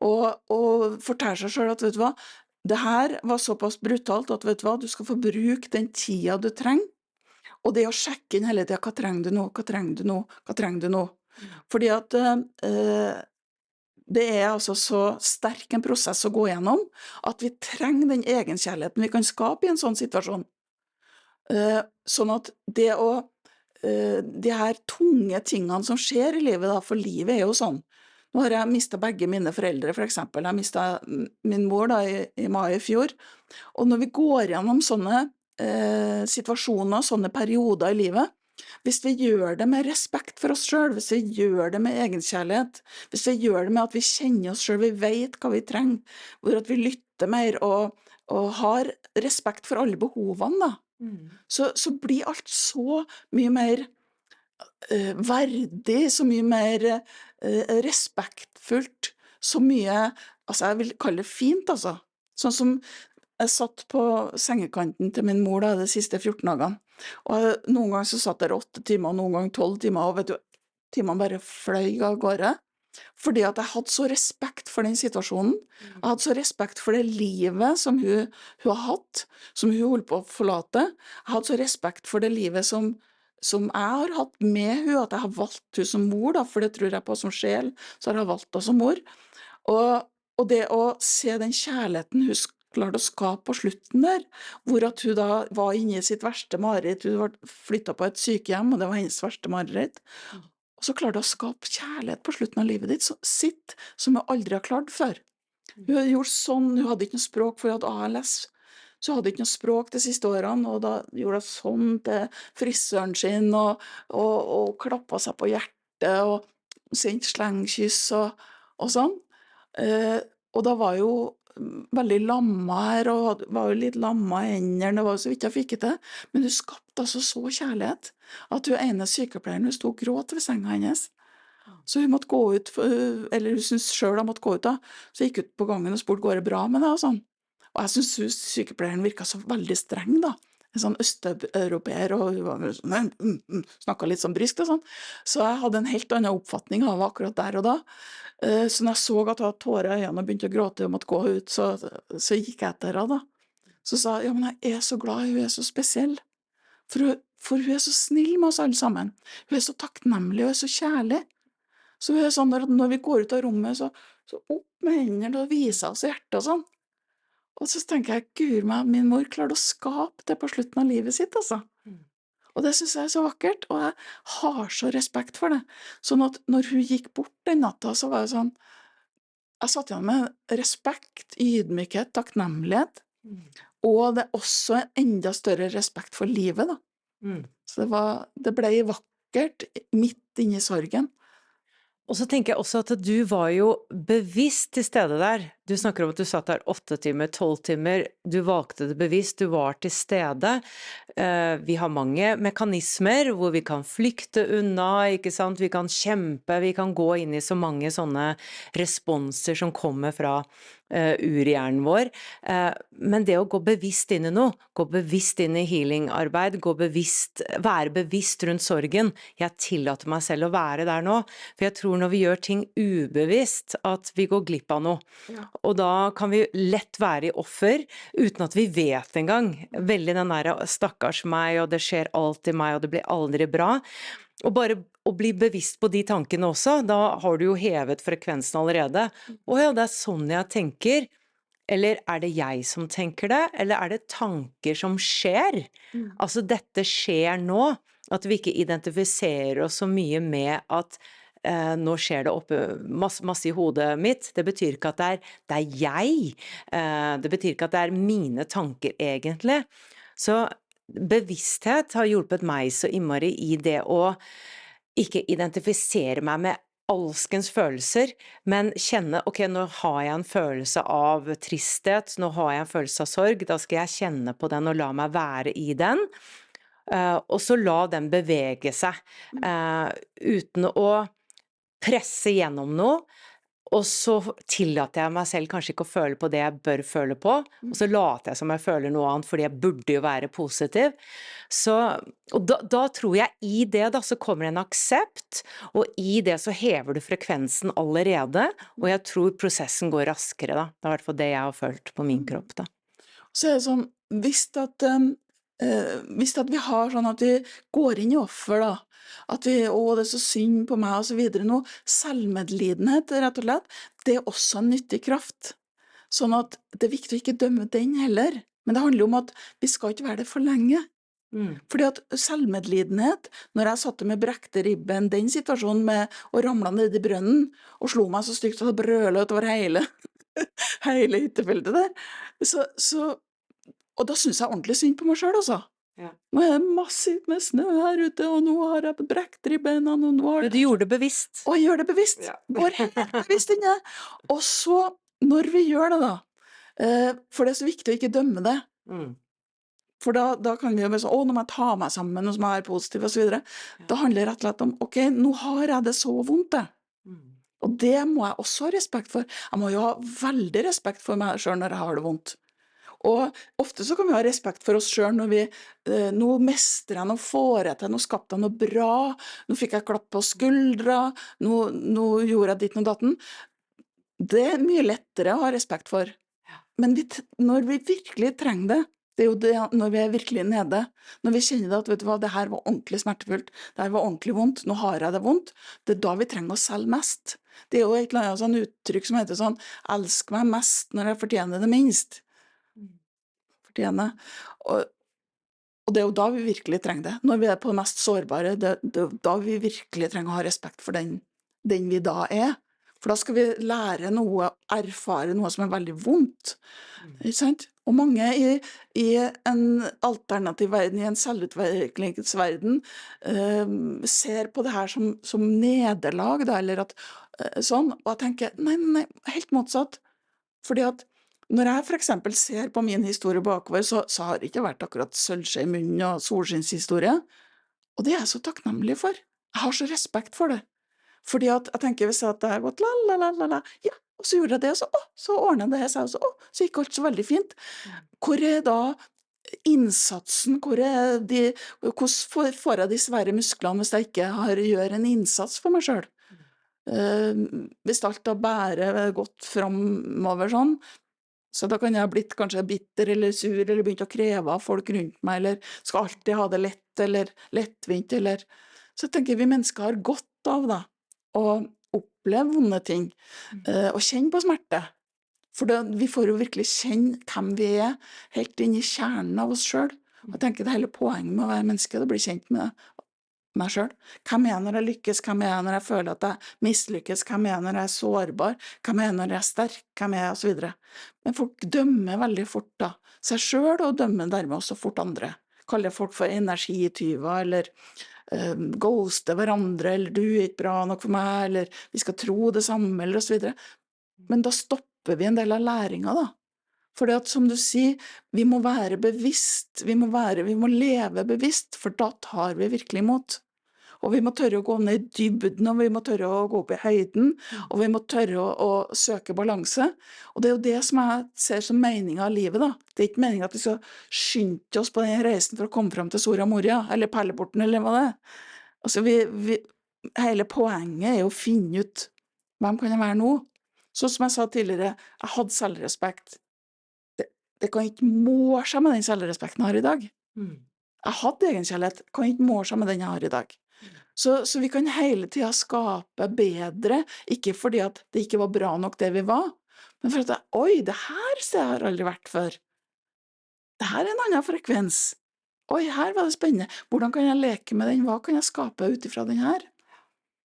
og fortelle seg selv at, vet du hva, det her var såpass brutalt at, vet du hva, du skal få bruke den tida du trenger, og det å sjekke inn hele tiden, hva trenger du nå, hva trenger du nå, hva trenger du nå? Fordi at det er altså så sterk en prosess å gå gjennom, at vi trenger den egenkjærligheten vi kan skape i en sånn situasjon. Sånn at det å de her tunge tingene som skjer i livet da, for livet er jo sånn. Nå har jeg mistet begge mine foreldre, for eksempel. Jeg mistet min mor da i mai i fjor. Og når vi går gjennom sånne situasjoner, sånne perioder i livet, hvis vi gjør det med respekt for oss selv, hvis vi gjør det med egenkjærlighet, hvis vi gjør det med at vi kjenner oss selv, vi vet hva vi trenger, hvor at vi lytter mer og har respekt for alle behovene da, så blir alt så mye mer verdig, så mye mer respektfullt, så mye, altså jeg vil kalle det fint altså. Sånn som jeg satt på sengekanten til min mor da, de siste 14 dagene, og noen ganger så satt der 8 timer, og noen ganger 12 timer, og vet du, timene bare fløy av gårde. Fordi at jeg hadde så respekt for den situasjonen. Jeg hadde så respekt for det livet som hun har hatt, som hun holdt på å forlate. Jeg hadde så respekt for det livet som jeg har hatt med hun, at jeg har valgt hun som mor, da, for det tror jeg på som sjel, så har jeg valgt henne som mor. Og det å se den kjærligheten hun klarte å skape på slutten der, hvor at hun da var inne i sitt verste mareritt, hun var flyttet på et sykehjem, og det var hennes verste mareritt. Og så klarte hun å skape kjærlighet på slutten av livet sitt, som hun aldri har klart før. Hun gjorde sånn, hun hadde ikke noe språk for hun hadde ALS, så hun hadde ikke noe språk de siste årene, og da gjorde hun sånn til frisøren sin, og klappet seg på hjertet, og sendte slengkyss, og sånn. Og da var jo veldig lamma her, og var jo litt lamma i hendene, det var jo så vidt jeg fikk det til, men hun skapte altså så kjærlighet, at hun ene sykepleieren, hun stod og gråt ved senga hennes, så hun måtte gå ut, eller hun syntes selv hun måtte gå ut da, så jeg gikk ut på gangen og spurte, går det bra med det, og sånn. Og jeg synes sykepleieren virket så veldig streng da, en sånn østeuropeer, og hun var sånn, snakket litt sånn brysk og sånn, så jeg hadde en helt annen oppfatning av akkurat der og da. Så når jeg så at hun hadde tårer i øynene og begynte å gråte og måtte gå ut, så gikk jeg etter henne da. Så sa jeg, ja, men jeg er så glad, hun er så spesiell, for hun er så snill med oss alle sammen. Hun er så takknemlig, og hun er så kjærlig. Så hun er sånn, når vi går ut av rommet, så opp med hendene og viser oss hjertet og sånn. Og så tenker jeg, Gud, min mor klarte å skape det på slutten av livet sitt, altså. Og det synes jeg er så vakkert, og jeg har så respekt for det. Sånn at når hun gikk bort den natta, så var det sånn, jeg satt igjen med respekt, ydmykhet, takknemlighet, og det er også en enda større respekt for livet da. Så det ble vakkert midt inne i sorgen. Og så tenker jeg også at du var jo bevisst til stede der, Du snakker om at du satt der 8 timer, 12 timer. Du valgte det bevisst, du var til stede. Vi har mange mekanismer hvor vi kan flykte unna, ikke sant? Vi kan kjempe, vi kan gå inn i så mange sånne responser som kommer fra urhjernen vår. Men det å gå bevisst inn i noe, gå bevisst inn i healingarbeid, være bevisst rundt sorgen. Jeg tillater meg selv å være der nå, for jeg tror når vi gjør ting ubevisst, at vi går glipp av noe. Ja. Og da kan vi lett være i offer, uten at vi vet engang. Veldig den der stakkars meg, og det skjer alltid meg, og det blir aldri bra. Og bare å bli bevisst på de tankene også, da har du jo hevet frekvensen allerede. Å ja, det er sånn jeg tenker. Eller er det jeg som tenker det, eller er det tanker som skjer? Altså dette skjer nå, at vi ikke identifiserer oss så mye med at nå skjer det oppe masse i hodet mitt. Det betyr ikke at det er jeg. Det betyr ikke at det er mine tanker egentlig. Så bevissthet har hjulpet meg så innmari i det å ikke identifisere meg med alskens følelser, men kjenne, ok, nå har jeg en følelse av tristhet, nå har jeg en følelse av sorg, da skal jeg kjenne på den og la meg være i den. Og så la den bevege seg, uten å presse gjennom noe, og så tillater jeg meg selv kanskje ikke å føle på det jeg bør føle på, og så later jeg som jeg føler noe annet, fordi jeg burde jo være positiv. Og da tror jeg i det da, så kommer en aksept, og i det så hever du frekvensen allerede, og jeg tror prosessen går raskere da. Det er i hvert fall det jeg har følt på min kropp da. Så er det sånn, hvis at vi har sånn at vi går inn i offer da, at vi, det er så synd på meg og så videre nå, selvmedlidenhet rett og slett, det er også en nyttig kraft. Sånn at det er viktig å ikke dømme den heller, men det handler om at vi skal ikke være det for lenge. Fordi at selvmedlidenhet, når jeg satte med brekte ribben, den situasjonen med å ramle ned i brønnen, og slo meg så stygt at det brølet utover hele hyttefeltet der, og da synes jeg ordentlig synd på meg selv også. Ja. Nå er det massivt med snø her ute, og nå har jeg brekt ribbene, og nå har Men du gjorde det bevisst. Og jeg gjør det bevisst. Ja. Går helt bevisst inne. Og så, når vi gjør det da, for det er så viktig å ikke dømme det, for da kan vi jo bare sånn, nå må jeg ta meg sammen, og så må jeg være positiv, og så videre. Da handler det rett og slett om, ok, nå har jeg det så vondt det. Og det må jeg også ha respekt for. Jeg må jo ha veldig respekt for meg selv når jeg har det vondt. Og ofte så kan vi ha respekt for oss selv når vi, nå mestrer jeg, nå får jeg til, nå skapte jeg noe bra, nå fikk jeg klapp på skuldra, nå gjorde jeg ditt og datten. Det er mye lettere å ha respekt for. Men når vi virkelig trenger det, det er jo det når vi er virkelig nede, når vi kjenner det at, vet du hva, det her var ordentlig smertefullt, det her var ordentlig vondt, nå har jeg det vondt, det er da vi trenger oss selv mest. Det er jo et eller annet sånn uttrykk som heter sånn, elsk meg mest når jeg fortjener det minst. Og det er jo da vi virkelig trenger det. Når vi er på det mest sårbare, det er da vi virkelig trenger å ha respekt for den vi da er. For da skal vi lære noe, erfare noe som er veldig vondt. Ikke sant? Og mange i en alternativ verden, i en selvutviklingsverden, ser på det her som nederlag, da, eller at sånn, og jeg tenker, nei, helt motsatt. Fordi at når jeg for eksempel ser på min historie bakover, så har det ikke vært akkurat sølvskje i munnen og solskinnshistorie. Og det er jeg så takknemlig for. Jeg har så respekt for det. Fordi at jeg tenker hvis jeg har gått ja, og så gjorde jeg det, så ordnet det seg, så gikk alt så veldig fint. Hvor er da innsatsen, hvordan får jeg de svære musklene hvis jeg ikke gjør en innsats for meg selv? Hvis alt da bare gått fremover sånn, så da kan jeg ha blitt kanskje bitter eller sur, eller begynt å kreve av folk rundt meg, eller skal alltid ha det lett, eller lettvint, eller... Så jeg tenker vi mennesker har godt av da, å oppleve vonde ting, og kjenne på smerte. For vi får jo virkelig kjenne hvem vi er, helt inn i kjernen av oss selv. Og jeg tenker det hele poenget med å være menneske, det blir kjent med meg selv. Hvem er jeg når jeg lykkes, hvem er jeg når jeg føler at jeg mislykkes, hvem er jeg når jeg er sårbar, hvem er jeg når jeg er sterk, hvem er jeg, og så videre. Men folk dømmer veldig fort da, seg selv, og dømmer dermed også fort andre. Kaller folk for energityver, eller ghoste hverandre, eller du er ikke bra nok for meg, eller vi skal tro det samme, eller og så videre. Men da stopper stopper vi en del av læringa, da. Fordi at som du sier, vi må være bevisst, vi må leve bevisst, for da tar vi virkelig imot. Og vi må tørre å gå ned i dybden, og vi må tørre å gå opp i høyden, og vi må tørre å søke balanse. Og det er jo det som jeg ser som meningen av livet, da. Det er ikke meningen at vi skal skynde oss på den reisen for å komme frem til Soria Moria, eller Perleporten, eller hva det er. Altså, hele poenget er jo å finne ut hvem kan jeg være nå. Så som jeg sa tidligere, jeg hadde selvrespekt. Det kan ikke måle seg med den selvrespekten jeg har i dag. Jeg hadde egenkjærlighet, kan ikke måle seg med den jeg har i dag. Så vi kan hele tiden skape bedre, ikke fordi at det ikke var bra nok det vi var, men for at oi, det her stedet har jeg aldri vært før. Det her er en annen frekvens. Oi, her var det spennende. Hvordan kan jeg leke med den? Hva kan jeg skape ut ifra den her?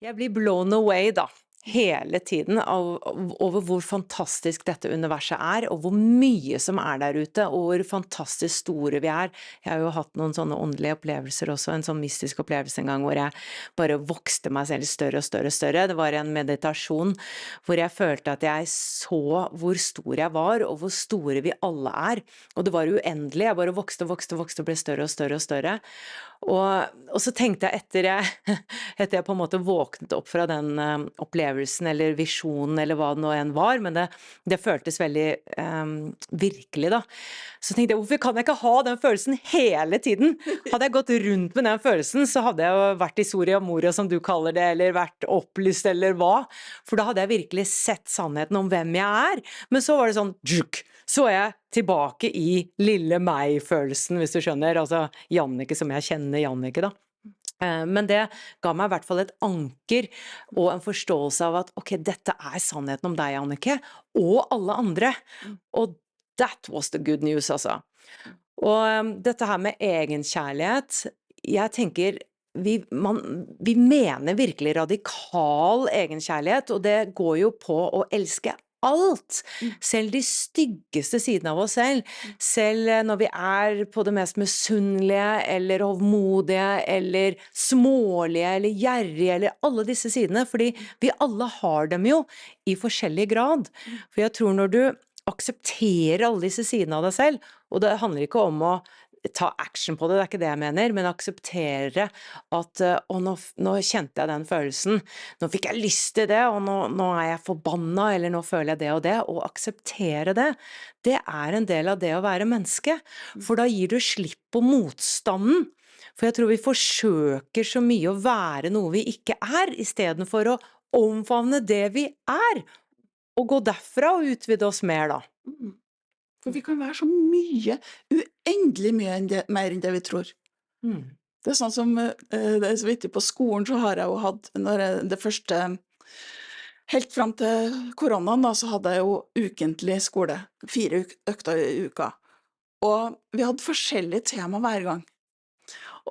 Jeg blir blown away da, hele tiden over hvor fantastisk dette universet er, og hvor mye som er der ute, og hvor fantastisk store vi er. Jeg har jo hatt noen sånne åndelige opplevelser også, en sånn mystisk opplevelse en gang, hvor jeg bare vokste meg selv større og større og større. Det var en meditasjon hvor jeg følte at jeg så hvor stor jeg var, og hvor store vi alle er. Og det var uendelig, jeg bare vokste og ble større og større og større. Og så tenkte jeg etter jeg på en måte våknet opp fra den opplevelsen eller visjonen eller hva det nå enn var, men det føltes veldig virkelig da. Så tenkte jeg, hvorfor kan jeg ikke ha den følelsen hele tiden? Hadde jeg gått rundt med den følelsen, så hadde jeg jo vært i Soria Moria, som du kaller det, eller vært opplyst eller hva. For da hadde jeg virkelig sett sannheten om hvem jeg er. Men så var det sånn, så er jeg tilbake i lille meg-følelsen, hvis du skjønner. Altså Jannicke, som jeg kjenner Jannicke da. Men det ga meg i hvert fall et anker og en forståelse av at ok, dette er sannheten om deg, Jannicke, og alle andre. Og that was the good news, altså. Og dette her med egenkjærlighet, jeg tenker vi mener virkelig radikal egenkjærlighet, og det går jo på å elske alt, selv de styggeste sidene av oss selv når vi er på det mest misunnelige, eller hovmodige, eller smålige, eller gjerrige, eller alle disse sidene, fordi vi alle har dem jo i forskjellig grad. For jeg tror når du aksepterer alle disse sidene av deg selv, og det handler ikke om å ta action på det, det er ikke det jeg mener, men akseptere at nå kjente jeg den følelsen, nå fikk jeg lyst til det, og nå er jeg forbannet, eller nå føler jeg det og det, og akseptere det, det er en del av det å være menneske, for da gir du slipp på motstanden, for jeg tror vi forsøker så mye å være noe vi ikke er, i stedet for å omfavne det vi er, og gå derfra og utvide oss mer da. For vi kan være så mye, uendelig mye mer enn det vi tror. Det er sånn som, det er så viktig på skolen, så har jeg jo hatt, det første, helt frem til koronaen da, så hadde jeg jo ukentlig skole, 4 økter i uka. Og vi hadde forskjellige tema hver gang.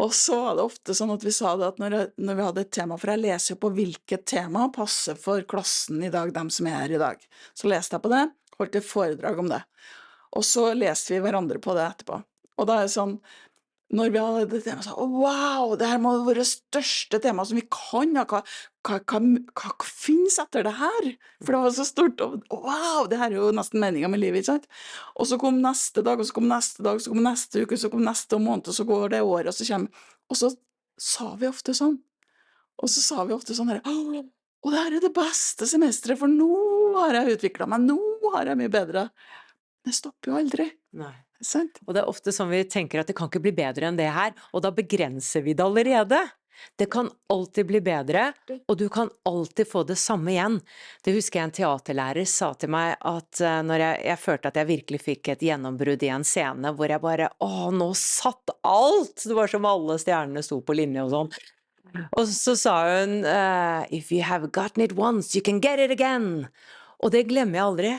Og så var det ofte sånn at vi sa det at når vi hadde et tema, for jeg leser jo på hvilket tema passer for klassen i dag, dem som er her i dag. Så leste jeg på det, holdt et foredrag om det. Og så leste vi hverandre på det etterpå. Og da er det sånn, når vi hadde det temaet, så wow, det her må være det største temaet som vi kan, hva finnes etter det her? For det var så stort, og wow, det her er jo nesten meningen med livet, ikke sant? Og så kom neste dag, og så kom neste dag, så kom neste uke, så kom neste måned, og så går det året, og så sa vi ofte sånn, her, og det her er det beste semesteret, for nå har jeg utviklet meg, nå har jeg mye bedre. Det stopper jo aldri. Nei. Sant? Og det er ofte sånn vi tenker at det kan ikke bli bedre enn det her, og da begrenser vi det allerede. Det kan alltid bli bedre, og du kan alltid få det samme igjen. Det husker jeg en teaterlærer sa til meg at når jeg følte at jeg virkelig fikk et gjennombrudd i en scene, hvor jeg bare, nå satt alt! Det var som alle stjernene sto på linje og sånn. Og så sa hun, if you have gotten it once, you can get it again. Og det glemmer jeg aldri.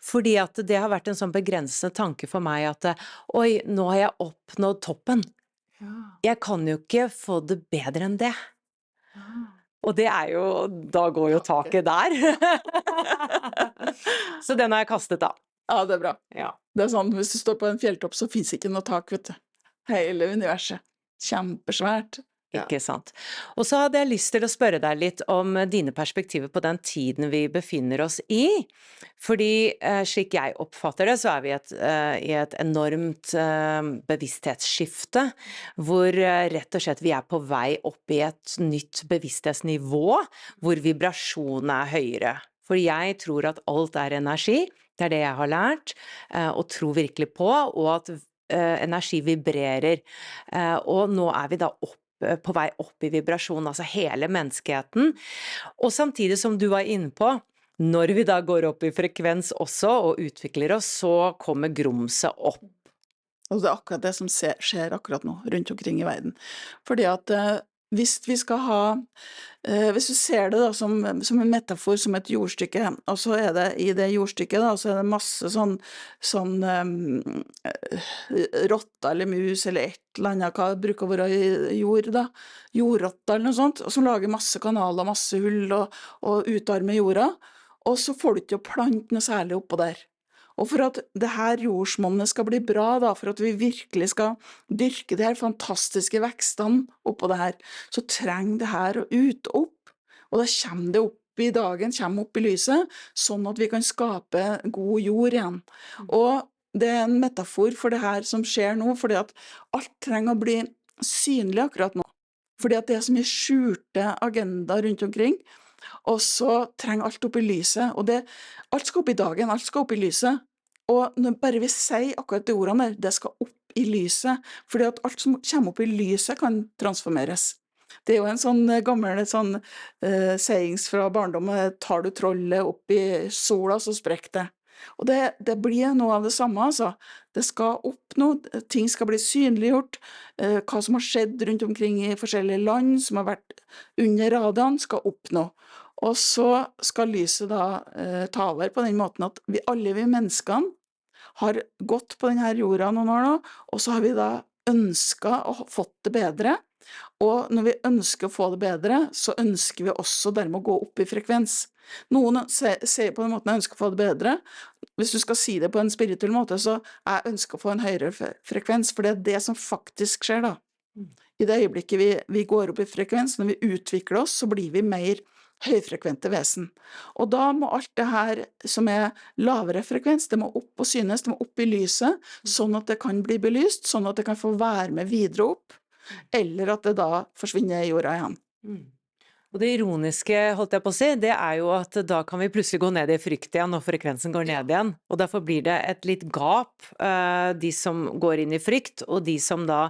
Fordi at det har vært en sånn begrensende tanke for meg at, oi, nå har jeg oppnådd toppen. Ja. Jeg kan jo ikke få det bedre enn det. Og det er jo, da går jo taket der. Så den har jeg kastet da. Ja, det er bra. Ja. Det er sånn, hvis du står på en fjelltopp, så finnes ikke noe tak, vet du. Hele universet. Kjempesvært. Ja. Ikke sant. Og så hadde jeg lyst til å spørre deg litt om dine perspektiver på den tiden vi befinner oss i. Fordi slik jeg oppfatter det, så er vi i et enormt bevissthetsskifte, hvor rett og slett vi er på vei opp i et nytt bevissthetsnivå, hvor vibrasjonen er høyere. For jeg tror at alt er energi, det er det jeg har lært, og tror virkelig på, og at energi vibrerer. Og nå er vi da på vei opp i vibrasjon, altså hele menneskeheten. Og samtidig som du var inne på, når vi da går opp i frekvens også og utvikler oss, så kommer grumset opp. Og det er akkurat det som skjer akkurat nå rundt omkring i verden. Fordi at hvis vi skal ha hvis du ser det da som en metafor, som et jordstykke, og så er det i det jordstykket da, så er det masse sånn rotter eller mus eller et eller annet, hva det bruker å være i jord da, jordrotter eller noe sånt, og som lager masse kanaler, masse hull og utarmer jorda, og så får du ikke å plante noe særlig oppå der. Og for at det her jordsmonnet skal bli bra da, for at vi virkelig skal dyrke de her fantastiske vekstene oppå det her, så trenger det her å ut og opp, og da kommer det opp i dagen, kommer opp i lyset, sånn at vi kan skape god jord igjen. Og det er en metafor for det her som skjer nå, fordi at alt trenger å bli synlig akkurat nå. Fordi at det er så mye skjulte agenda rundt omkring, og så trenger alt opp i lyset, og alt skal opp i dagen, alt skal opp i lyset, og når bare vi sier akkurat de ordene der, det skal opp i lyset, fordi at alt som kommer opp i lyset kan transformeres. Det er jo en sånn gammel sayings fra barndommen, tar du trollet opp i sola, så sprekker det. Og det blir noe av det samme, altså. Det skal opp noe, ting skal bli synliggjort, hva som har skjedd rundt omkring i forskjellige land, som har vært under radaren, skal opp noe. Og så skal lyset da ta over på den måten at alle vi menneskene har gått på denne jorda noen år nå, og så har vi da ønsket å fått det bedre, og når vi ønsker å få det bedre, så ønsker vi også dermed å gå opp i frekvens. Noen sier på den måten jeg ønsker å få det bedre. Hvis du skal si det på en spirituell måte, så jeg ønsker å få en høyere frekvens, for det er det som faktisk skjer da. I det øyeblikket vi går opp i frekvens, når vi utvikler oss, så blir vi mer høyfrekvente vesen. Og da må alt det her som er lavere frekvens, det må opp og synes, det må opp i lyset, sånn at det kan bli belyst, sånn at det kan få være med videre opp, eller at det da forsvinner i jorda igjen. Og det ironiske, holdt jeg på å si, det er jo at da kan vi plutselig gå ned i frykt igjen, når frekvensen går ned igjen. Og derfor blir det et litt gap, de som går inn i frykt, og de som da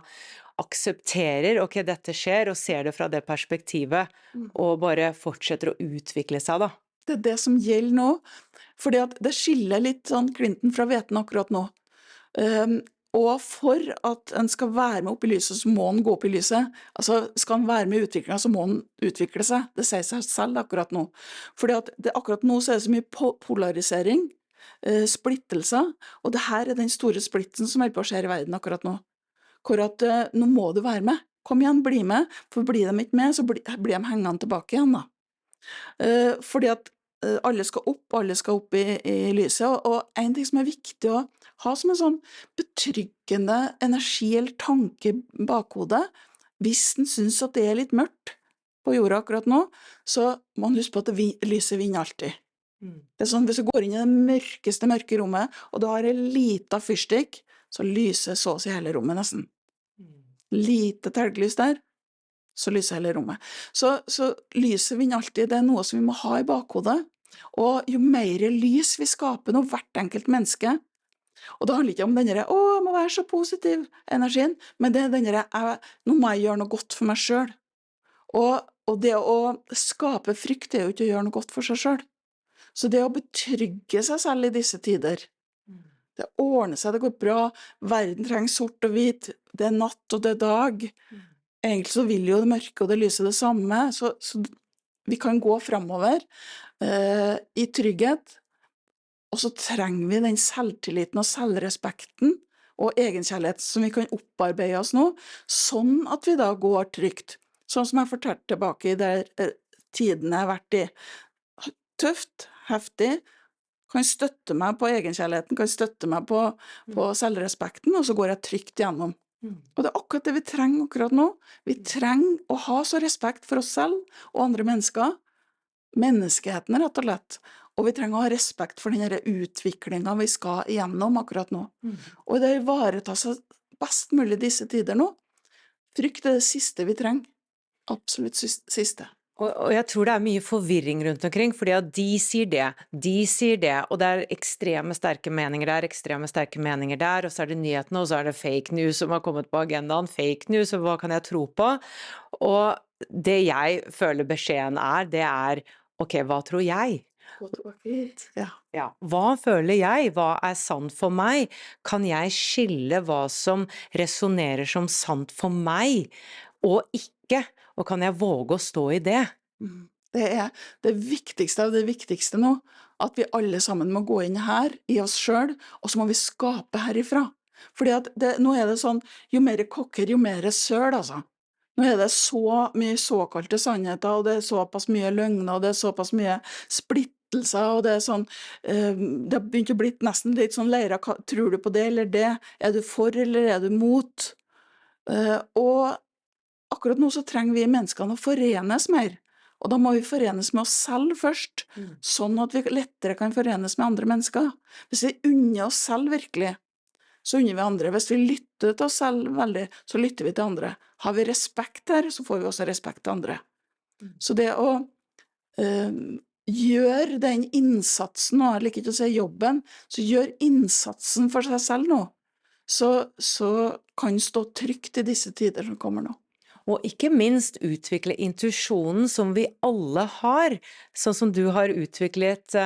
aksepterer, ok, dette skjer, og ser det fra det perspektivet, og bare fortsetter å utvikle seg da. Det er det som gjelder nå, fordi at det skiller litt sånn klinten fra hveten akkurat nå. Og for at en skal være med opp i lyset, så må en gå opp i lyset. Altså, skal en være med i utviklingen, så må en utvikle seg. Det sier seg selv akkurat nå. Fordi at akkurat nå så er det så mye polarisering, splittelser, og det her er den store splittelsen som på å skje i verden akkurat nå. Hvor at nå må du være med. Kom igjen, bli med, for blir de ikke med, så blir de hengende tilbake igjen da. Fordi at alle skal opp i lyset, og en ting som er viktig å ha som en sånn betryggende energi eller tanke i bakhodet, hvis den synes at det er litt mørkt på jorda akkurat nå, så må man huske på at lyset vinner alltid. Det er sånn, hvis du går inn i det mørkeste mørke rommet, og du har en liten fyrstikk, så lyser så å si hele rommet nesten. Lite telglys der, så lyser hele rommet. Så lyset vinner alltid, det er noe som vi må ha i bakhodet, og jo mer lys vi skaper nå, hvert enkelt menneske, og det handler ikke om denne, jeg må være så positiv energien, men det er denne, nå må jeg gjøre noe godt for meg selv. Og det å skape frykt er jo ikke å gjøre noe godt for seg selv. Så det å betrygge seg selv i disse tider, det ordner seg, det går bra, verden trenger sort og hvit, det er natt og det er dag. Egentlig så vil jo det mørke og det lyse det samme, så vi kan gå fremover i trygghet, og så trenger vi den selvtilliten og selvrespekten og egenkjærlighet som vi kan opparbeide oss nå, sånn at vi da går trygt. Sånn som jeg fortalte tilbake i der tidene jeg har vært i. Tøft, heftig, kan støtte meg på egenkjærligheten, kan støtte meg på selvrespekten, og så går jeg trygt gjennom. Og det akkurat det vi trenger akkurat nå. Vi trenger å ha så respekt for oss selv og andre mennesker, menneskeheten rett og slett. Og vi trenger å ha respekt for denne utviklingen vi skal igjennom akkurat nå. Og det ivaretar seg best mulig disse tider nå. Frykt det siste vi trenger. Absolutt siste. Og jeg tror det mye forvirring rundt omkring, fordi at de sier det, og det ekstreme sterke meninger der, ekstreme sterke meninger der, og så det nyhetene, og så det fake news som har kommet på agendaen, fake news, og hva kan jeg tro på? Og det jeg føler beskjeden det ok, hva tror jeg? Ja. Ja, hva føler jeg? Hva sant for meg? Kan jeg skille hva som resonerer som sant for meg, og ikke? Og kan jeg våge å stå i det? Det det viktigste av det viktigste nå, at vi alle sammen må gå inn her i oss selv, og så må vi skape herifra. Fordi at nå det sånn, jo mer kokker, jo mer søl, altså. Nå det så mye såkalte sannheter, og det såpass mye løgner, og det såpass mye splittelser, og det sånn, det har begynt å bli nesten litt sånn leira, tror du på det eller det? Du for eller du mot? Og akkurat nå så trenger vi menneskene å forenes mer, og da må vi forenes med oss selv først, sånn at vi lettere kan forenes med andre mennesker. Hvis vi unner oss selv virkelig, så unner vi andre. Hvis vi lytter til oss selv veldig, så lytter vi til andre. Har vi respekt her, så får vi også respekt til andre. Så det å gjøre den innsatsen nå, jeg liker ikke å si jobben, så gjør innsatsen for seg selv nå, så kan stå trygt i disse tider som kommer nå. Og ikke minst utvikle intuisjonen som vi alle har, sånn som du har utviklet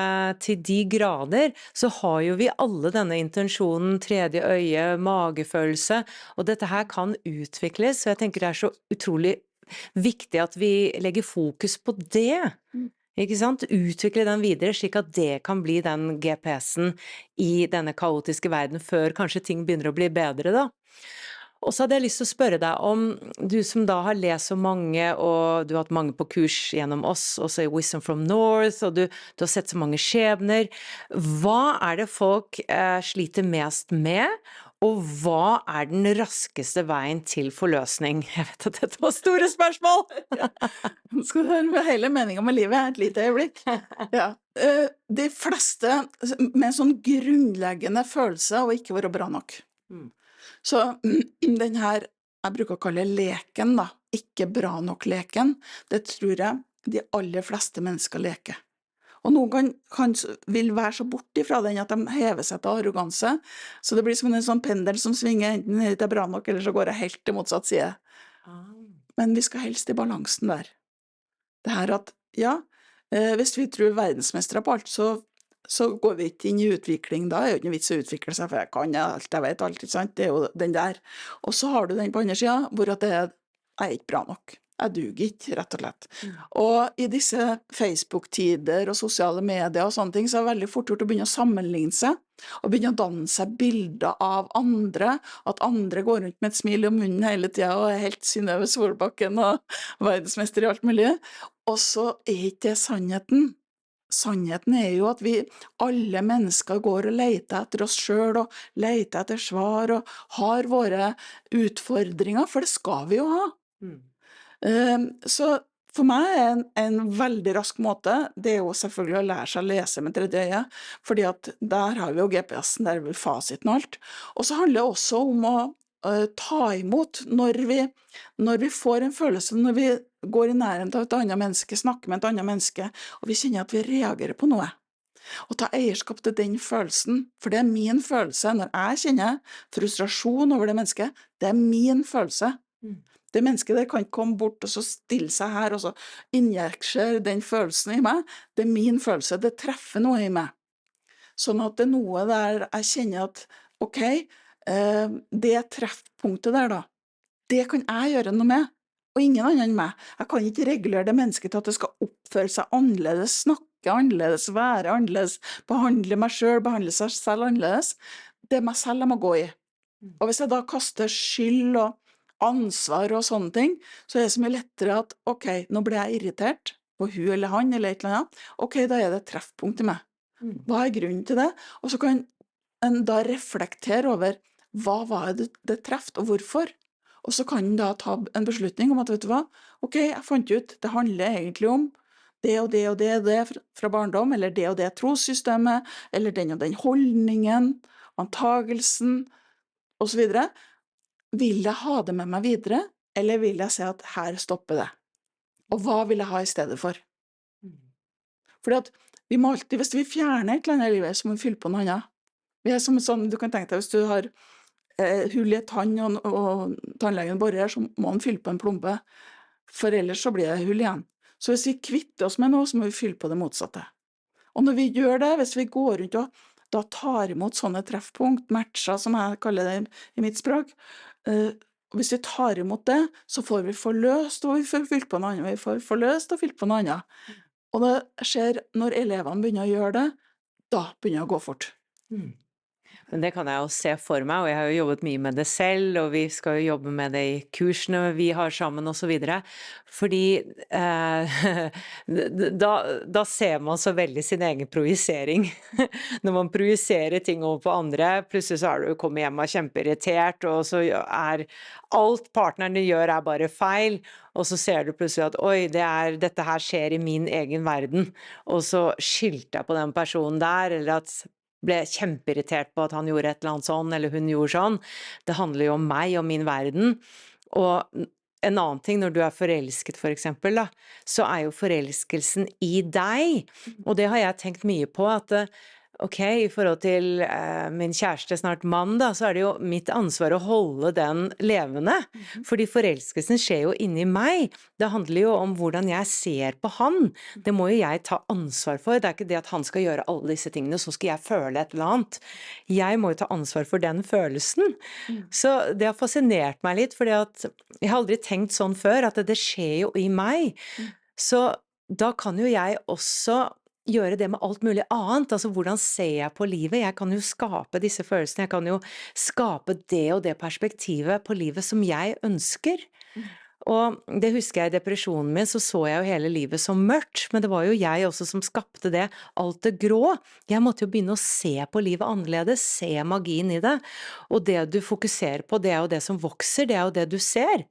til de grader, så har jo vi alle denne intensjonen, tredje øye, magefølelse, og dette her kan utvikles, så jeg tenker det så utrolig viktig at vi legger fokus på det. Ikke sant? Utvikle den videre, slik at det kan bli den GPS-en i denne kaotiske verden, før kanskje ting begynner å bli bedre da. Og så hadde jeg lyst til å spørre deg om, du som da har lest så mange, og du har hatt mange på kurs gjennom oss, også i Wisdom from North, og du har sett så mange skjebner. Hva det folk sliter mest med, og hva den raskeste veien til forløsning? Jeg vet at dette var store spørsmål! Nå skal du høre med hele meningen med livet, et lite øyeblikk. Ja. De fleste med en sånn grunnleggende følelse av å ikke være bra nok. Så den her, jeg bruker å kalle leken da, ikke bra nok leken, det tror jeg de aller fleste mennesker leker. Og noen vil være så bort ifra den at de hever seg til arroganse, så det blir som en sånn pendel som svinger, enten det bra nok, eller så går jeg helt til motsatt side. Men vi skal helst i balansen der. Det her at, ja, hvis vi tror verdensmestere på alt, så går vi ikke inn i utvikling, da jo ikke noe vits å utvikle seg, for jeg kan alt, jeg vet alt, ikke sant? Det jo den der. Og så har du den på andre siden, hvor at jeg ikke bra nok. Jeg duger ikke, rett og slett. Og i disse Facebook-tider og sosiale medier og sånne ting, så det veldig fort gjort å begynne å sammenligne seg, og begynne å danne seg bilder av andre, at andre går rundt med et smil om munnen hele tiden, og helt Synnøve Solbakken og verdensmester i alt mulig. Og så ikke det sannheten. Sannheten jo at vi, alle mennesker, går og leter etter oss selv, og leter etter svar, og har våre utfordringer, for det skal vi jo ha. Så for meg en veldig rask måte, det jo selvfølgelig å lære seg å lese med tredje øye, fordi at der har vi jo GPS-en, der er vel fasiten og alt. Og så handler det også om å ta imot når vi får en følelse, når vi går i nærheten av et annet menneske, snakker med et annet menneske, og vi kjenner at vi reagerer på noe. Og ta eierskap til den følelsen, for det min følelse. Når jeg kjenner frustrasjon over det mennesket, det min følelse. Det mennesket der kan ikke komme bort og så stille seg her, og så injektere den følelsen i meg. Det min følelse, det treffer noe i meg. Sånn at det noe der jeg kjenner at, ok, det treffpunktet der da, det kan jeg gjøre noe med, og ingen annen enn meg. Jeg kan ikke regulere det mennesket til at det skal oppføre seg annerledes, snakke annerledes, være annerledes, behandle meg selv, behandle seg selv annerledes. Det meg selv jeg må gå i. Og hvis jeg da kaster skyld og ansvar og sånne ting, så det så mye lettere at, ok, nå blir jeg irritert på hun eller han eller et eller annet, ok, da det treffpunkt i meg. Hva grunnen til det? Og så kan en da reflektere over, hva var det treft, og hvorfor? Og så kan en da ta en beslutning om at, vet du hva, ok, jeg fant ut, det handler egentlig om det og det og det og det fra barndom, eller det og det trossystemet, eller den og den holdningen, antagelsen, og så videre. Vil jeg ha det med meg videre, eller vil jeg si at her stopper det? Og hva vil jeg ha i stedet for? Fordi at vi må alltid, hvis vi fjerner et eller annet i livet, så må vi fylle på noe annet. Vi er som en sånn, du kan tenke deg, hvis du har hull i et tann, og tannlegen borer, så må han fylle på en plombe, for ellers så blir det hull igjen. Så hvis vi kvitter oss med noe, så må vi fylle på det motsatte. Og når vi gjør det, hvis vi går rundt og da tar imot sånne treffpunkt, matcher, som jeg kaller det i mitt språk, og hvis vi tar imot det, så får vi forløst, og vi får fylt på noe annet, vi får forløst og fylt på noe annet. Og det skjer når elevene begynner å gjøre det, da begynner det å gå fort. Men det kan jeg jo se for meg, og jeg har jo jobbet mye med det selv, og vi skal jo jobbe med det i kursene vi har sammen og så videre. Fordi da ser man så veldig sin egen projisering. Når man projiserer ting over på andre, plutselig så er du kommet hjem og er kjempeirritert, og så er alt partnerne gjør er bare feil, og så ser du plutselig at oi, dette her skjer i min egen verden, og så skilte jeg på den personen der, eller at ble kjempeirritert på at han gjorde et eller annet sånn, eller hun gjorde sånn. Det handler jo om meg og min verden. Og en annen ting, når du er forelsket for eksempel, da, så er jo forelskelsen i deg. Og det har jeg tenkt mye på, at ok, i forhold til min kjæreste, snart mann da, så er det jo mitt ansvar å holde den levende. Fordi forelskelsen skjer jo inni meg. Det handler jo om hvordan jeg ser på han. Det må jo jeg ta ansvar for. Det er ikke det at han skal gjøre alle disse tingene, så skal jeg føle et eller annet. Jeg må jo ta ansvar for den følelsen. Så det har fascinert meg litt, fordi at jeg har aldri tenkt sånn før, at det skjer jo i meg. Så da kan jo jeg også gjøre det med alt mulig annet, altså hvordan ser jeg på livet? Jeg kan jo skape disse følelsene, jeg kan jo skape det og det perspektivet på livet som jeg ønsker. Og det husker jeg i depresjonen min, så jeg jo hele livet som mørkt, men det var jo jeg også som skapte det, alt det grå. Jeg måtte jo begynne å se på livet annerledes, se magien i det, og det du fokuserer på, det er jo det som vokser, det er jo det du ser.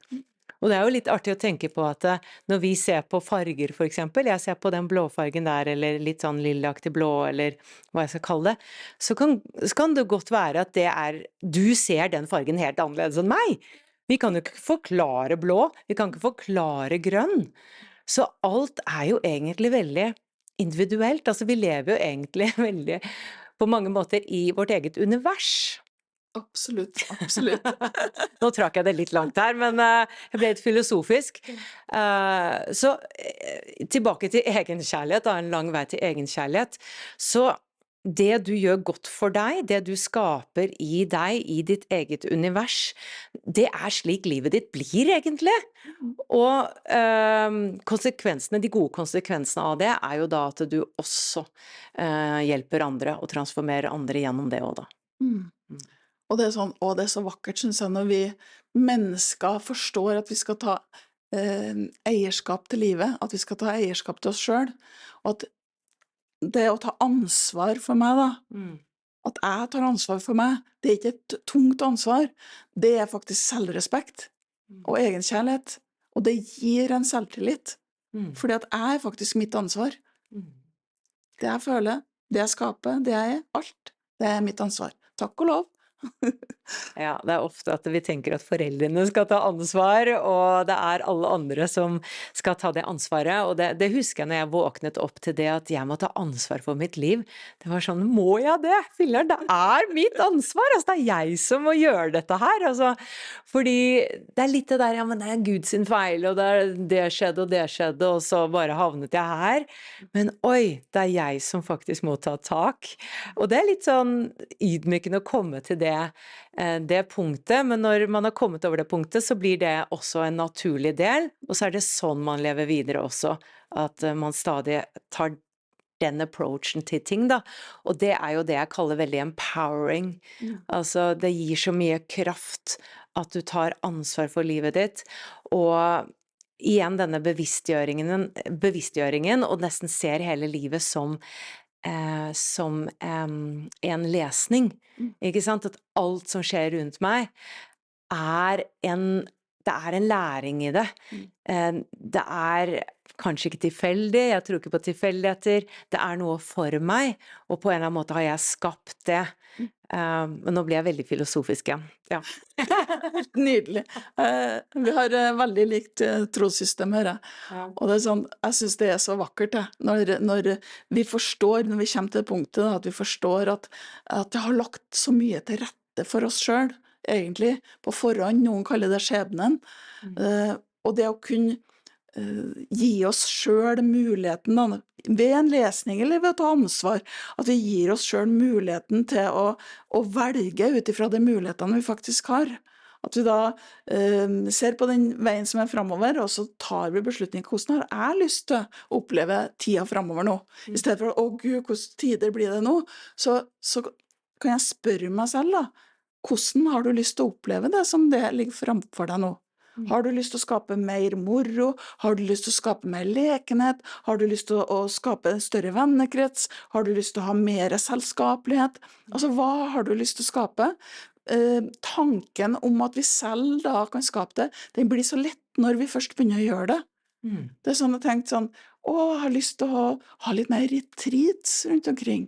Og det er jo litt artig å tenke på at når vi ser på farger for eksempel, jeg ser på den blåfargen der, eller litt sånn lilleaktig blå, eller hva jeg skal kalle det, så kan det godt være at du ser den fargen helt annerledes enn meg. Vi kan jo ikke forklare blå, vi kan ikke forklare grønn. Så alt er jo egentlig veldig individuelt, altså vi lever jo egentlig veldig på mange måter i vårt eget univers. Absolutt, absolutt. Nå trakk jeg det litt langt her, men jeg ble litt filosofisk. Så tilbake til egenkjærlighet, da, en lang vei til egenkjærlighet. Så det du gjør godt for deg, det du skaper i deg, i ditt eget univers, det er slik livet ditt blir egentlig. Og konsekvensene, de gode konsekvensene av det er jo da at du også hjelper andre og transformerer andre gjennom det også da. Og det er sånn, det er så vakkert, synes jeg, når vi mennesker forstår at vi skal ta eierskap til livet, at vi skal ta eierskap til oss selv, og at det å ta ansvar for meg da, at jeg tar ansvar for meg, det er ikke et tungt ansvar, det er faktisk selvrespekt og egenkjærlighet, og det gir en selvtillit, fordi at jeg er faktisk mitt ansvar. Det jeg føler, det jeg skaper, det jeg er, alt, det er mitt ansvar. Takk og lov. Ja, det er ofte at vi tenker at foreldrene skal ta ansvar, og det er alle andre som skal ta det ansvaret, og det husker jeg når jeg våknet opp til det at jeg må ta ansvar for mitt liv. Det var sånn, må jeg det? Filler, det er mitt ansvar, altså det er jeg som må gjøre dette her, altså, fordi det er litt det der, ja, men det er Gud sin feil, og det skjedde, og så bare havnet jeg her, men oi, det er jeg som faktisk må ta tak, og det er litt sånn ydmykende å komme til det punktet, men når man har kommet over det punktet, så blir det også en naturlig del, og så er det sånn man lever videre også, at man stadig tar den approachen til ting da, og det er jo det jeg kaller veldig empowering, altså det gir så mye kraft at du tar ansvar for livet ditt, og igjen denne bevisstgjøringen, og nesten ser hele livet som som en lesning, Mm. ikke sant? At alt som skjer rundt meg er det er en læring i det. Mm. Det er kanskje ikke tilfeldig, jeg tror ikke på tilfeldigheter, det er noe for meg, og på en eller annen måte har jeg skapt det. Mm. Men nå blir jeg veldig filosofisk igjen. Ja. Helt nydelig. Vi har veldig likt trossystem, hører jeg. Ja. Og det er sånn, jeg synes det er så vakkert, det. Når vi forstår, når vi kommer til det punktet, da, at vi forstår at det har lagt så mye til rette for oss selv, egentlig, på forhånd. Noen kaller det skjebnen. Og det å kunne gi oss selv muligheten, da, ved en lesning eller ved å ta ansvar, at vi gir oss selv muligheten til å velge ut ifra de mulighetene vi faktisk har. At vi da ser på den veien som er fremover, og så tar vi beslutning. Hvordan har jeg lyst til å oppleve tida fremover nå? I stedet for, å Gud, hvordan tider blir det nå? Så kan jeg spørre meg selv da, hvordan har du lyst til å oppleve det som det ligger framfor deg nå? Har du lyst til å skape mer moro? Har du lyst til å skape mer lekenhet? Har du lyst til å skape en større vennekrets? Har du lyst til å ha mer selskapelighet? Altså, hva har du lyst til å skape? Tanken om at vi selv da kan skape det, den blir så lett når vi først begynner å gjøre det. Det er sånn jeg tenkte sånn, jeg har lyst til å ha litt mer retreats rundt omkring.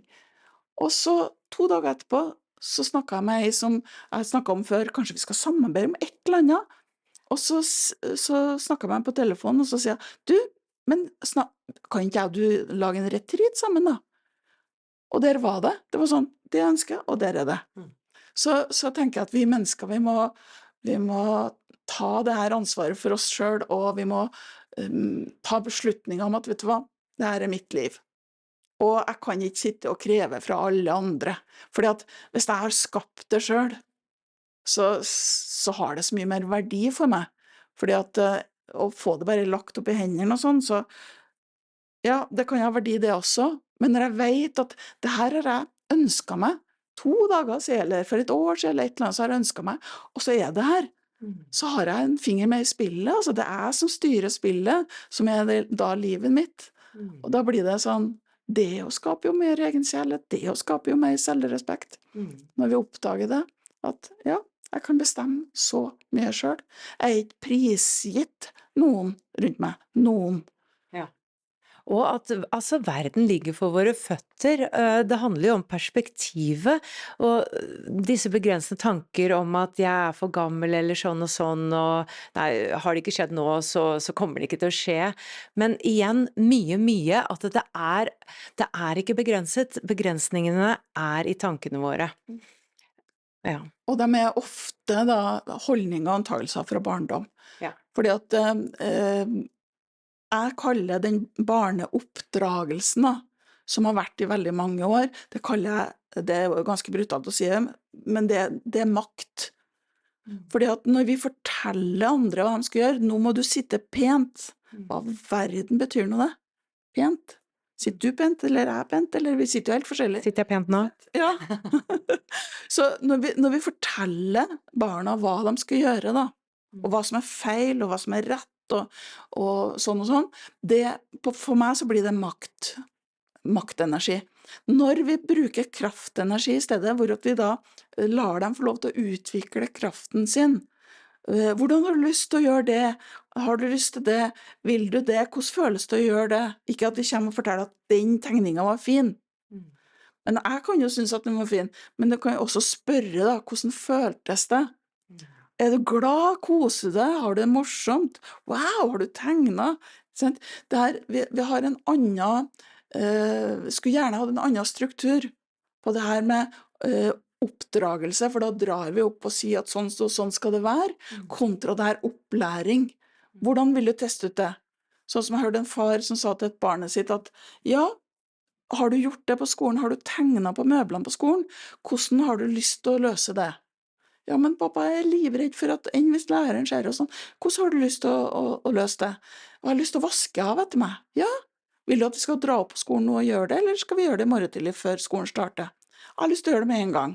Og så 2 dager etterpå, så snakket jeg med ei som jeg snakket om før, kanskje vi skal samarbeide om et eller annet. Og så snakket jeg med henne på telefonen, og så sier jeg, du, men kan ikke jeg og du lage en retreat sammen da? Og der var det. Det var sånn, det jeg ønsker, og der er det. Så tenker jeg at vi mennesker, vi må ta det her ansvaret for oss selv, og vi må ta beslutninger om at, vet du hva, det her er mitt liv. Og jeg kan ikke sitte og kreve fra alle andre, fordi at hvis jeg har skapt det selv, så har det så mye mer verdi for meg, fordi at å få det bare lagt opp i hendene og sånn, så ja, det kan ha verdi det også, men når jeg vet at det her har jeg ønsket meg 2 dager siden, eller for et år siden, eller et eller annet, så har jeg ønsket meg, og så er det her, så har jeg en finger med i spillet, altså det er jeg som styrer spillet, som er da livet mitt, og da blir det sånn, det å skape jo mer egenkjærlighet, det å skape jo mer selvrespekt, når vi oppdager det, at ja, jeg kan bestemme så mye selv. Jeg er ikke prisgitt noen rundt meg. Noen. Ja. Og at altså, verden ligger for våre føtter. Det handler jo om perspektivet, og disse begrensende tanker om at jeg er for gammel eller sånn, og nei, har det ikke skjedd nå, så kommer det ikke til å skje. Men igjen, mye, at det er ikke begrenset. Begrensningene er i tankene våre. Ja. Og de er ofte da holdninger og antagelser fra barndom. Ja. Fordi at jeg kaller den barneoppdragelsen da, som har vært i veldig mange år, det kaller jeg, det er ganske brutalt å si, men det er makt. Fordi at når vi forteller andre hva de skal gjøre, nå må du sitte pent. Hva verden betyr nå det? Pent? Sitter du pent, eller er jeg pent, eller vi sitter jo helt forskjellig. Sitter jeg pent nå? Ja. Så når vi forteller barna hva de skal gjøre da, og hva som er feil, og hva som er rett, og sånn, for meg så blir det maktenergi. Når vi bruker kraftenergi i stedet, hvor vi da lar dem få lov til å utvikle kraften sin, hvordan har du lyst til å gjøre det? Har du lyst til det? Vil du det? Hvordan føles det å gjøre det? Ikke at vi kommer og forteller at den tegningen var fin. Men jeg kan jo synes at den var fin, men du kan jo også spørre da, hvordan føltes det? Er du glad? Koser du deg? Har du det morsomt? Wow, har du tegnet? Vi har en annen, skulle gjerne ha en annen struktur på det her med oppdragelse, for da drar vi opp og sier at sånn skal det være, kontra det her opplæring. Hvordan vil du teste ut det? Sånn som jeg hørte en far som sa til et barnet sitt at, ja, har du gjort det på skolen? Har du tegnet på møblene på skolen? Hvordan har du lyst til å løse det? Ja, men pappa, jeg er livredd for at enn hvis læreren ser og sånn. Hvordan har du lyst til å løse det? Jeg har lyst til å vaske av etter meg. Ja, vil du at vi skal dra opp på skolen nå og gjøre det, eller skal vi gjøre det i morgen tidlig før skolen starter? Jeg har lyst til å gjøre det med en gang.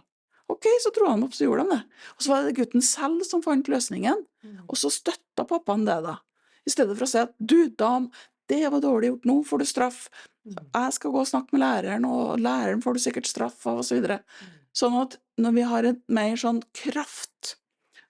Ok, så dro han opp, så gjorde han det. Og så var det gutten selv som fant løsningen, og så støttet pappaen det da. I stedet for å si at, du, det var dårlig gjort, nå får du straff. Mm. Jeg skal gå og snakke med læreren, og læreren får du sikkert straff av, og så videre. Mm. Sånn at når vi har en mer sånn kraft,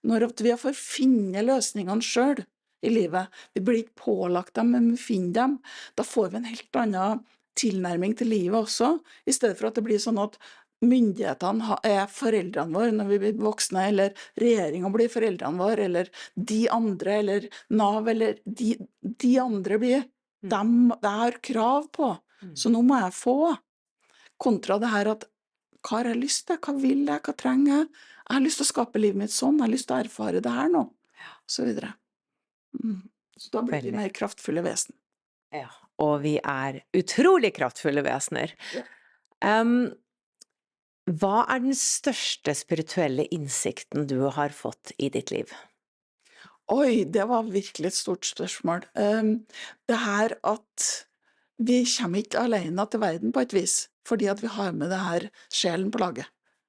når at vi får finne løsningene selv i livet, vi blir ikke pålagt dem, men vi finner dem, da får vi en helt annen tilnærming til livet også, i stedet for at det blir sånn at myndighetene er foreldrene våre når vi blir voksne, eller regjeringen blir foreldrene våre, eller de andre, eller Nav, eller de andre blir Mm. dem jeg har krav på, Mm. så nå må jeg få, kontra det her at hva har jeg lyst til, hva vil jeg, hva trenger jeg har lyst til å skape livet mitt sånn, jeg har lyst til å erfare det her nå, og så videre. Så da blir vi Veldig. mer kraftfulle vesen. Ja, og vi er utrolig kraftfulle vesener. Ja. Hva er den største spirituelle innsikten du har fått i ditt liv? Oi, det var virkelig et stort spørsmål. Det her at vi kommer ikke alene til verden på et vis, fordi at vi har med det her sjelen på laget.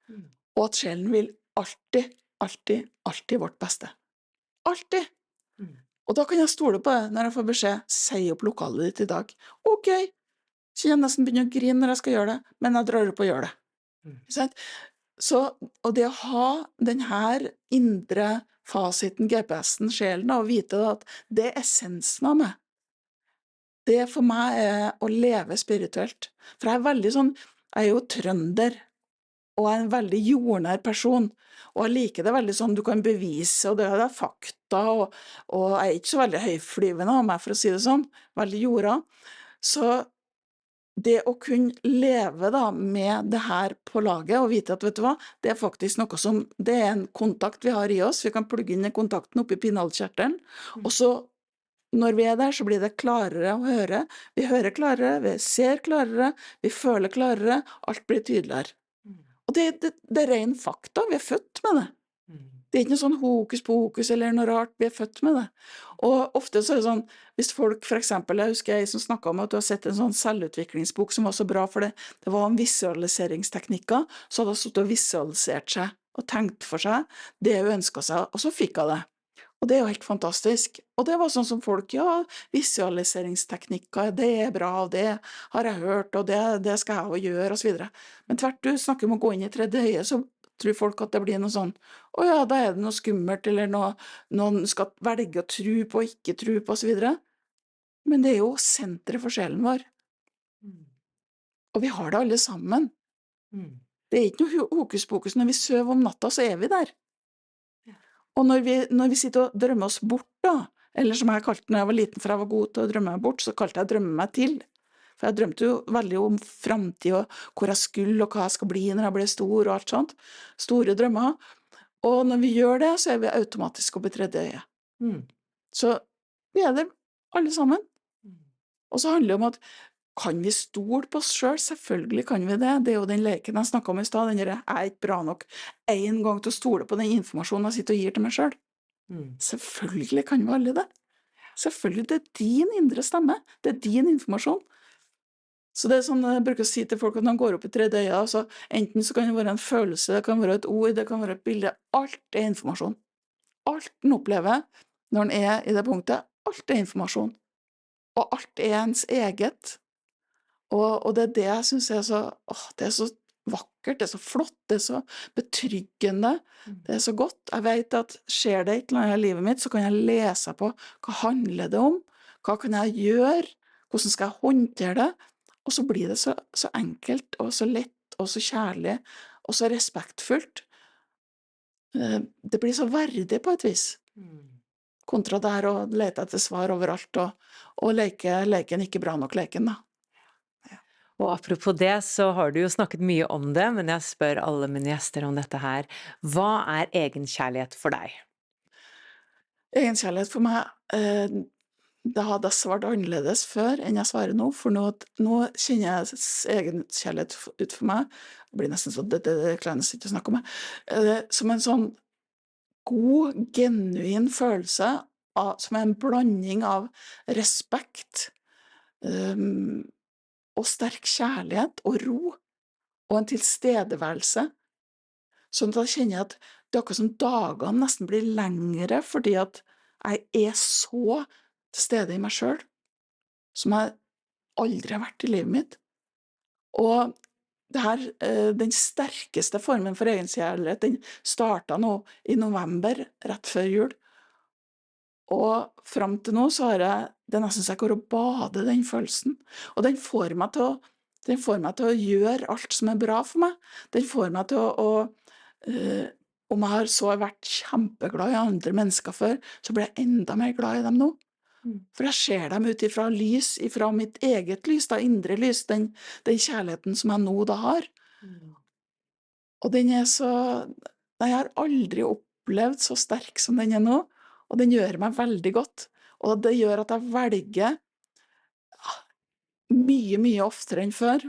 Mm. Og at sjelen vil alltid, alltid, alltid vårt beste. Alltid! Mm. Og da kan jeg stole på det når jeg får beskjed, si opp lokalet ditt i dag. Ok, så jeg nesten begynner å grine når jeg skal gjøre det, men jeg drar opp og gjør det. Mm. Ikke sant? Så, og det å ha den her indre fasiten, GPS-en, sjelen, og vite at det er essensen av meg. Det for meg er å leve spirituelt. For jeg er veldig sånn, jeg er jo trønder, og jeg er en veldig jordnær person, og jeg liker det veldig sånn, du kan bevise, og det er fakta, og jeg er ikke så veldig høyflyvende av meg, for å si det sånn, veldig jorda. Så det å kunne leve da med det her på laget, og vite at, vet du hva, det er faktisk noe som, det er en kontakt vi har i oss, vi kan plugge inn den kontakten oppe i pinnhalskjertelen, og så når vi er der, så blir det klarere å høre, vi hører klarere, vi ser klarere, vi føler klarere, alt blir tydeligere. Og det er ren fakta, vi er født med det. Det er ikke noe sånn hokus pokus eller noe rart, vi er født med det. Og ofte så er det sånn, hvis folk for eksempel, jeg husker jeg som snakket om at du har sett en sånn selvutviklingsbok som var så bra for det, det var om visualiseringsteknikker, så hadde hun suttet og visualisert seg og tenkt for seg det hun ønsket seg, og så fikk hun det. Og det er jo helt fantastisk. Og det var sånn som folk, ja, visualiseringsteknikker, det er bra, og det har jeg hørt, og det skal jeg jo gjøre, og så videre. Men tvert du snakker om å gå inn i tredje øye, så tror folk at det blir noe sånn, å ja, da er det noe skummelt, eller noen skal velge å tro på, ikke tro på, og så videre. Men det er jo senteret for sjelen vår. Og vi har det alle sammen. Det er ikke noe hokus pokus, når vi søver om natta, så er vi der. Og når vi sitter og drømmer oss bort da, eller som jeg kalte når jeg var liten, for jeg var god til å drømme meg bort, så kalte jeg drømme meg til. For jeg drømte jo veldig om fremtid, og hvor jeg skulle, og hva jeg skal bli når jeg blir stor, og alt sånt. Store drømmer. Og når vi gjør det, så er vi automatisk oppe i tredje øye. Så vi er der alle sammen. Og så handler det om at, kan vi stole på oss selv? Selvfølgelig kan vi det. Det er jo den leken jeg snakket om i sted, den der, jeg er ikke bra nok en gang til å stole på den informasjonen jeg sitter og gir til meg selv. Selvfølgelig kan vi alle det. Selvfølgelig, det er din indre stemme. Det er din informasjon. Så det er sånn jeg bruker å si til folk at når de går opp i tredje øye, altså, enten så kan det være en følelse, det kan være et ord, det kan være et bilde, alt er informasjon. Alt den opplever når den er i det punktet, alt er informasjon. Og alt er ens eget. Og det er det jeg synes er så, det er så vakkert, det er så flott, det er så betryggende, det er så godt. Jeg vet at skjer det et eller annet i livet mitt, så kan jeg lese på hva handler det om, hva kan jeg gjøre, hvordan skal jeg håndtere det, og så blir det så enkelt, og så lett, og så kjærlig, og så respektfullt. Det blir så verdig på et vis, kontra det her å lete etter svar overalt, og leken ikke bra nok leken da. Og apropos det, så har du jo snakket mye om det, men jeg spør alle mine gjester om dette her. Hva er egenkjærlighet for deg? Egenkjærlighet for meg, da hadde jeg svart annerledes før enn jeg svarer nå, for nå kjenner jeg egenkjærlighet ut for meg, det blir nesten sånn, det klarer jeg ikke å snakke om meg, som en sånn god, genuin følelse, som er en blanding av respekt, og sterk kjærlighet, og ro, og en tilstedeværelse, sånn at jeg kjenner at det er akkurat som dagene nesten blir lengre, fordi at jeg er så til stede i meg selv. som jeg aldri har vært i livet mitt. Og det her, den sterkeste formen for egenkjærlighet, den starta nå i november, rett før jul. Og fram til nå så har jeg det er nesten så jeg går og bader i den følelsen. Og den får meg til å gjøre alt som er bra for meg. Den får meg til eh, om jeg har så vært kjempeglad i andre mennesker før, så blir jeg enda mer glad i dem nå. For jeg ser dem ut ifra lys, ifra mitt eget lys, da, indre lys, den kjærligheten som jeg nå da har. Og den er så Nei, jeg har aldri opplevd så sterk som den er nå, og den gjør meg veldig godt. Og det gjør at jeg velger mye, mye oftere enn før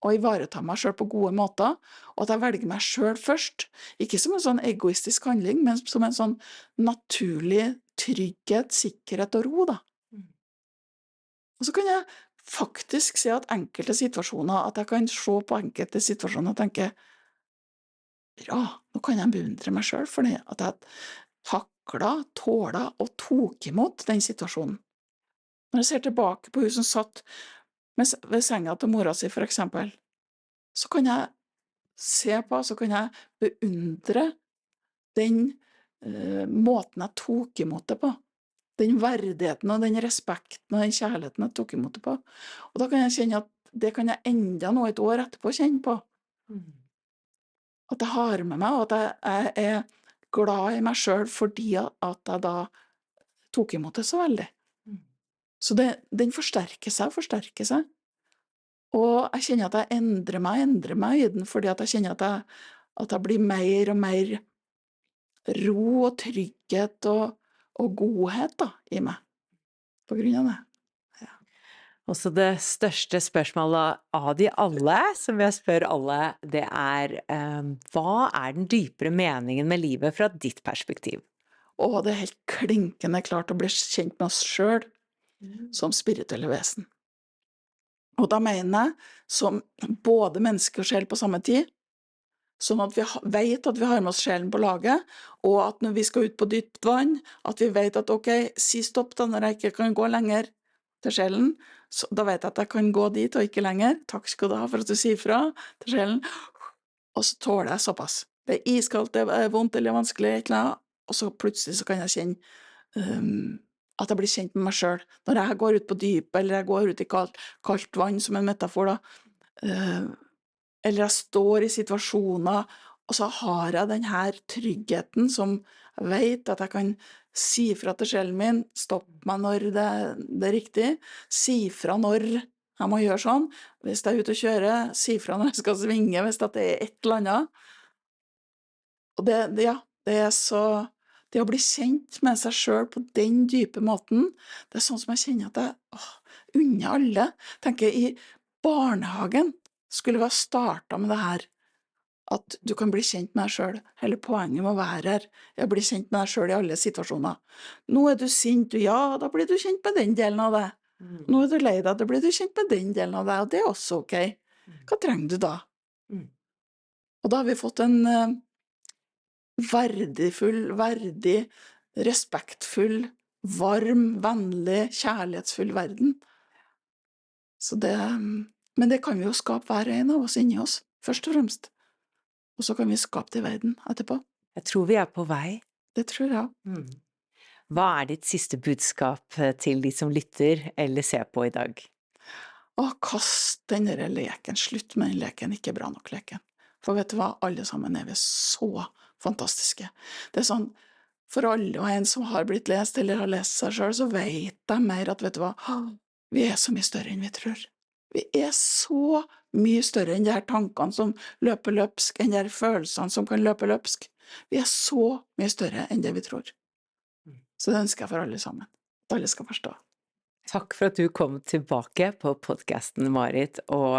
å ivareta meg selv på gode måter, og at jeg velger meg selv først. Ikke som en sånn egoistisk handling, men som en sånn naturlig trygghet, sikkerhet og ro, da. Og så kan jeg faktisk se at enkelte situasjoner, at jeg kan se på enkelte situasjoner og tenke, bra, nå kan jeg beundre meg selv for det, at jeg taklet, tålet og tok imot den situasjonen. Når jeg ser tilbake på hun som satt ved senga til mora si, for eksempel, så kan jeg se på, så kan jeg beundre den måten jeg tok imot det på. Den verdigheten og den respekten og den kjærligheten jeg tok imot det på. Og da kan jeg kjenne at det kan jeg enda nå et år etterpå kjenne på. At jeg har med meg, og at jeg er glad i meg selv fordi at jeg da tok imot det så veldig. Så den forsterker seg og forsterker seg. Og jeg kjenner at jeg endrer meg i den, fordi at jeg kjenner at jeg blir mer og mer ro og trygghet og godhet da, i meg, på grunn av det. Ja. Og så det største spørsmålet av de alle, som jeg spør alle, det hva er den dypere meningen med livet fra ditt perspektiv? Og det er helt klinkende klart å bli kjent med oss selv som spirituelle vesen. Og da mener jeg som både menneske og sjel på samme tid, sånn at vi vet at vi har med oss sjelen på laget, og at når vi skal ut på dypt vann, at vi vet at ok, si stopp da når jeg ikke kan gå lenger til sjelen, så da vet jeg at jeg kan gå dit og ikke lenger. Takk skal du ha for at du sier fra til sjelen. Og så tåler jeg såpass. Det er iskaldt, det er vondt eller vanskelig, et eller annet, og så plutselig så kan jeg kjenne at jeg blir kjent med meg selv. Når jeg går ut på dypet, eller jeg går ut i kaldt vann, som en metafor da, eller jeg står i situasjoner, og så har jeg den her tryggheten som jeg vet at jeg kan si fra til sjelen min, stopp meg når det er riktig, si fra når jeg må gjøre sånn, hvis jeg er ute og kjører, si fra når jeg skal svinge, hvis det er et eller annet. Og det er så det å bli kjent med seg selv på den dype måten, det er sånn som jeg kjenner at jeg unner alle. Tenker i barnehagen skulle vi ha startet med det her, at du kan bli kjent med deg selv. Hele poenget med å være her, er å bli kjent med deg selv i alle situasjoner. Nå er du sint, ja, da blir du kjent med den delen av det. Nå er du lei deg, da blir du kjent med den delen av det, og det er også ok. Hva trenger du da? Og da har vi fått en verdig, respektfull, varm, vennlig, kjærlighetsfull verden. Men det kan vi jo skape hver en av oss inni oss, først og fremst. Og så kan vi skape det i verden etterpå. Jeg tror vi er på vei. Det tror jeg. Hva er ditt siste budskap til de som lytter eller ser på i dag? Kast den der leken, slutt med den leken, ikke bra nok leken. For vet du hva, alle sammen er vi så fantastiske. Det er sånn, for alle og en som har blitt lest eller har lest seg selv, så vet de mer at, vet du hva, vi er så mye større enn vi tror. Vi er så mye større enn de her tankene som løper løpsk, enn de her følelsene som kan løpe løpsk. Vi er så mye større enn det vi tror. Så det ønsker jeg for alle sammen, at alle skal forstå. Takk for at du kom tilbake på podcasten, Marit, og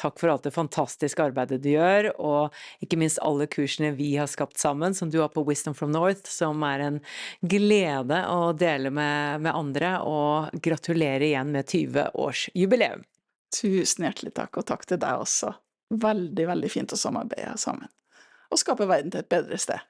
takk for alt det fantastiske arbeidet du gjør, og ikke minst alle kursene vi har skapt sammen, som du har på Wisdom from North, som er en glede å dele med andre, og gratulerer igjen med 20 års jubileum. Tusen hjertelig takk, og takk til deg også. Veldig, veldig fint å samarbeide sammen, og skape verden til et bedre sted.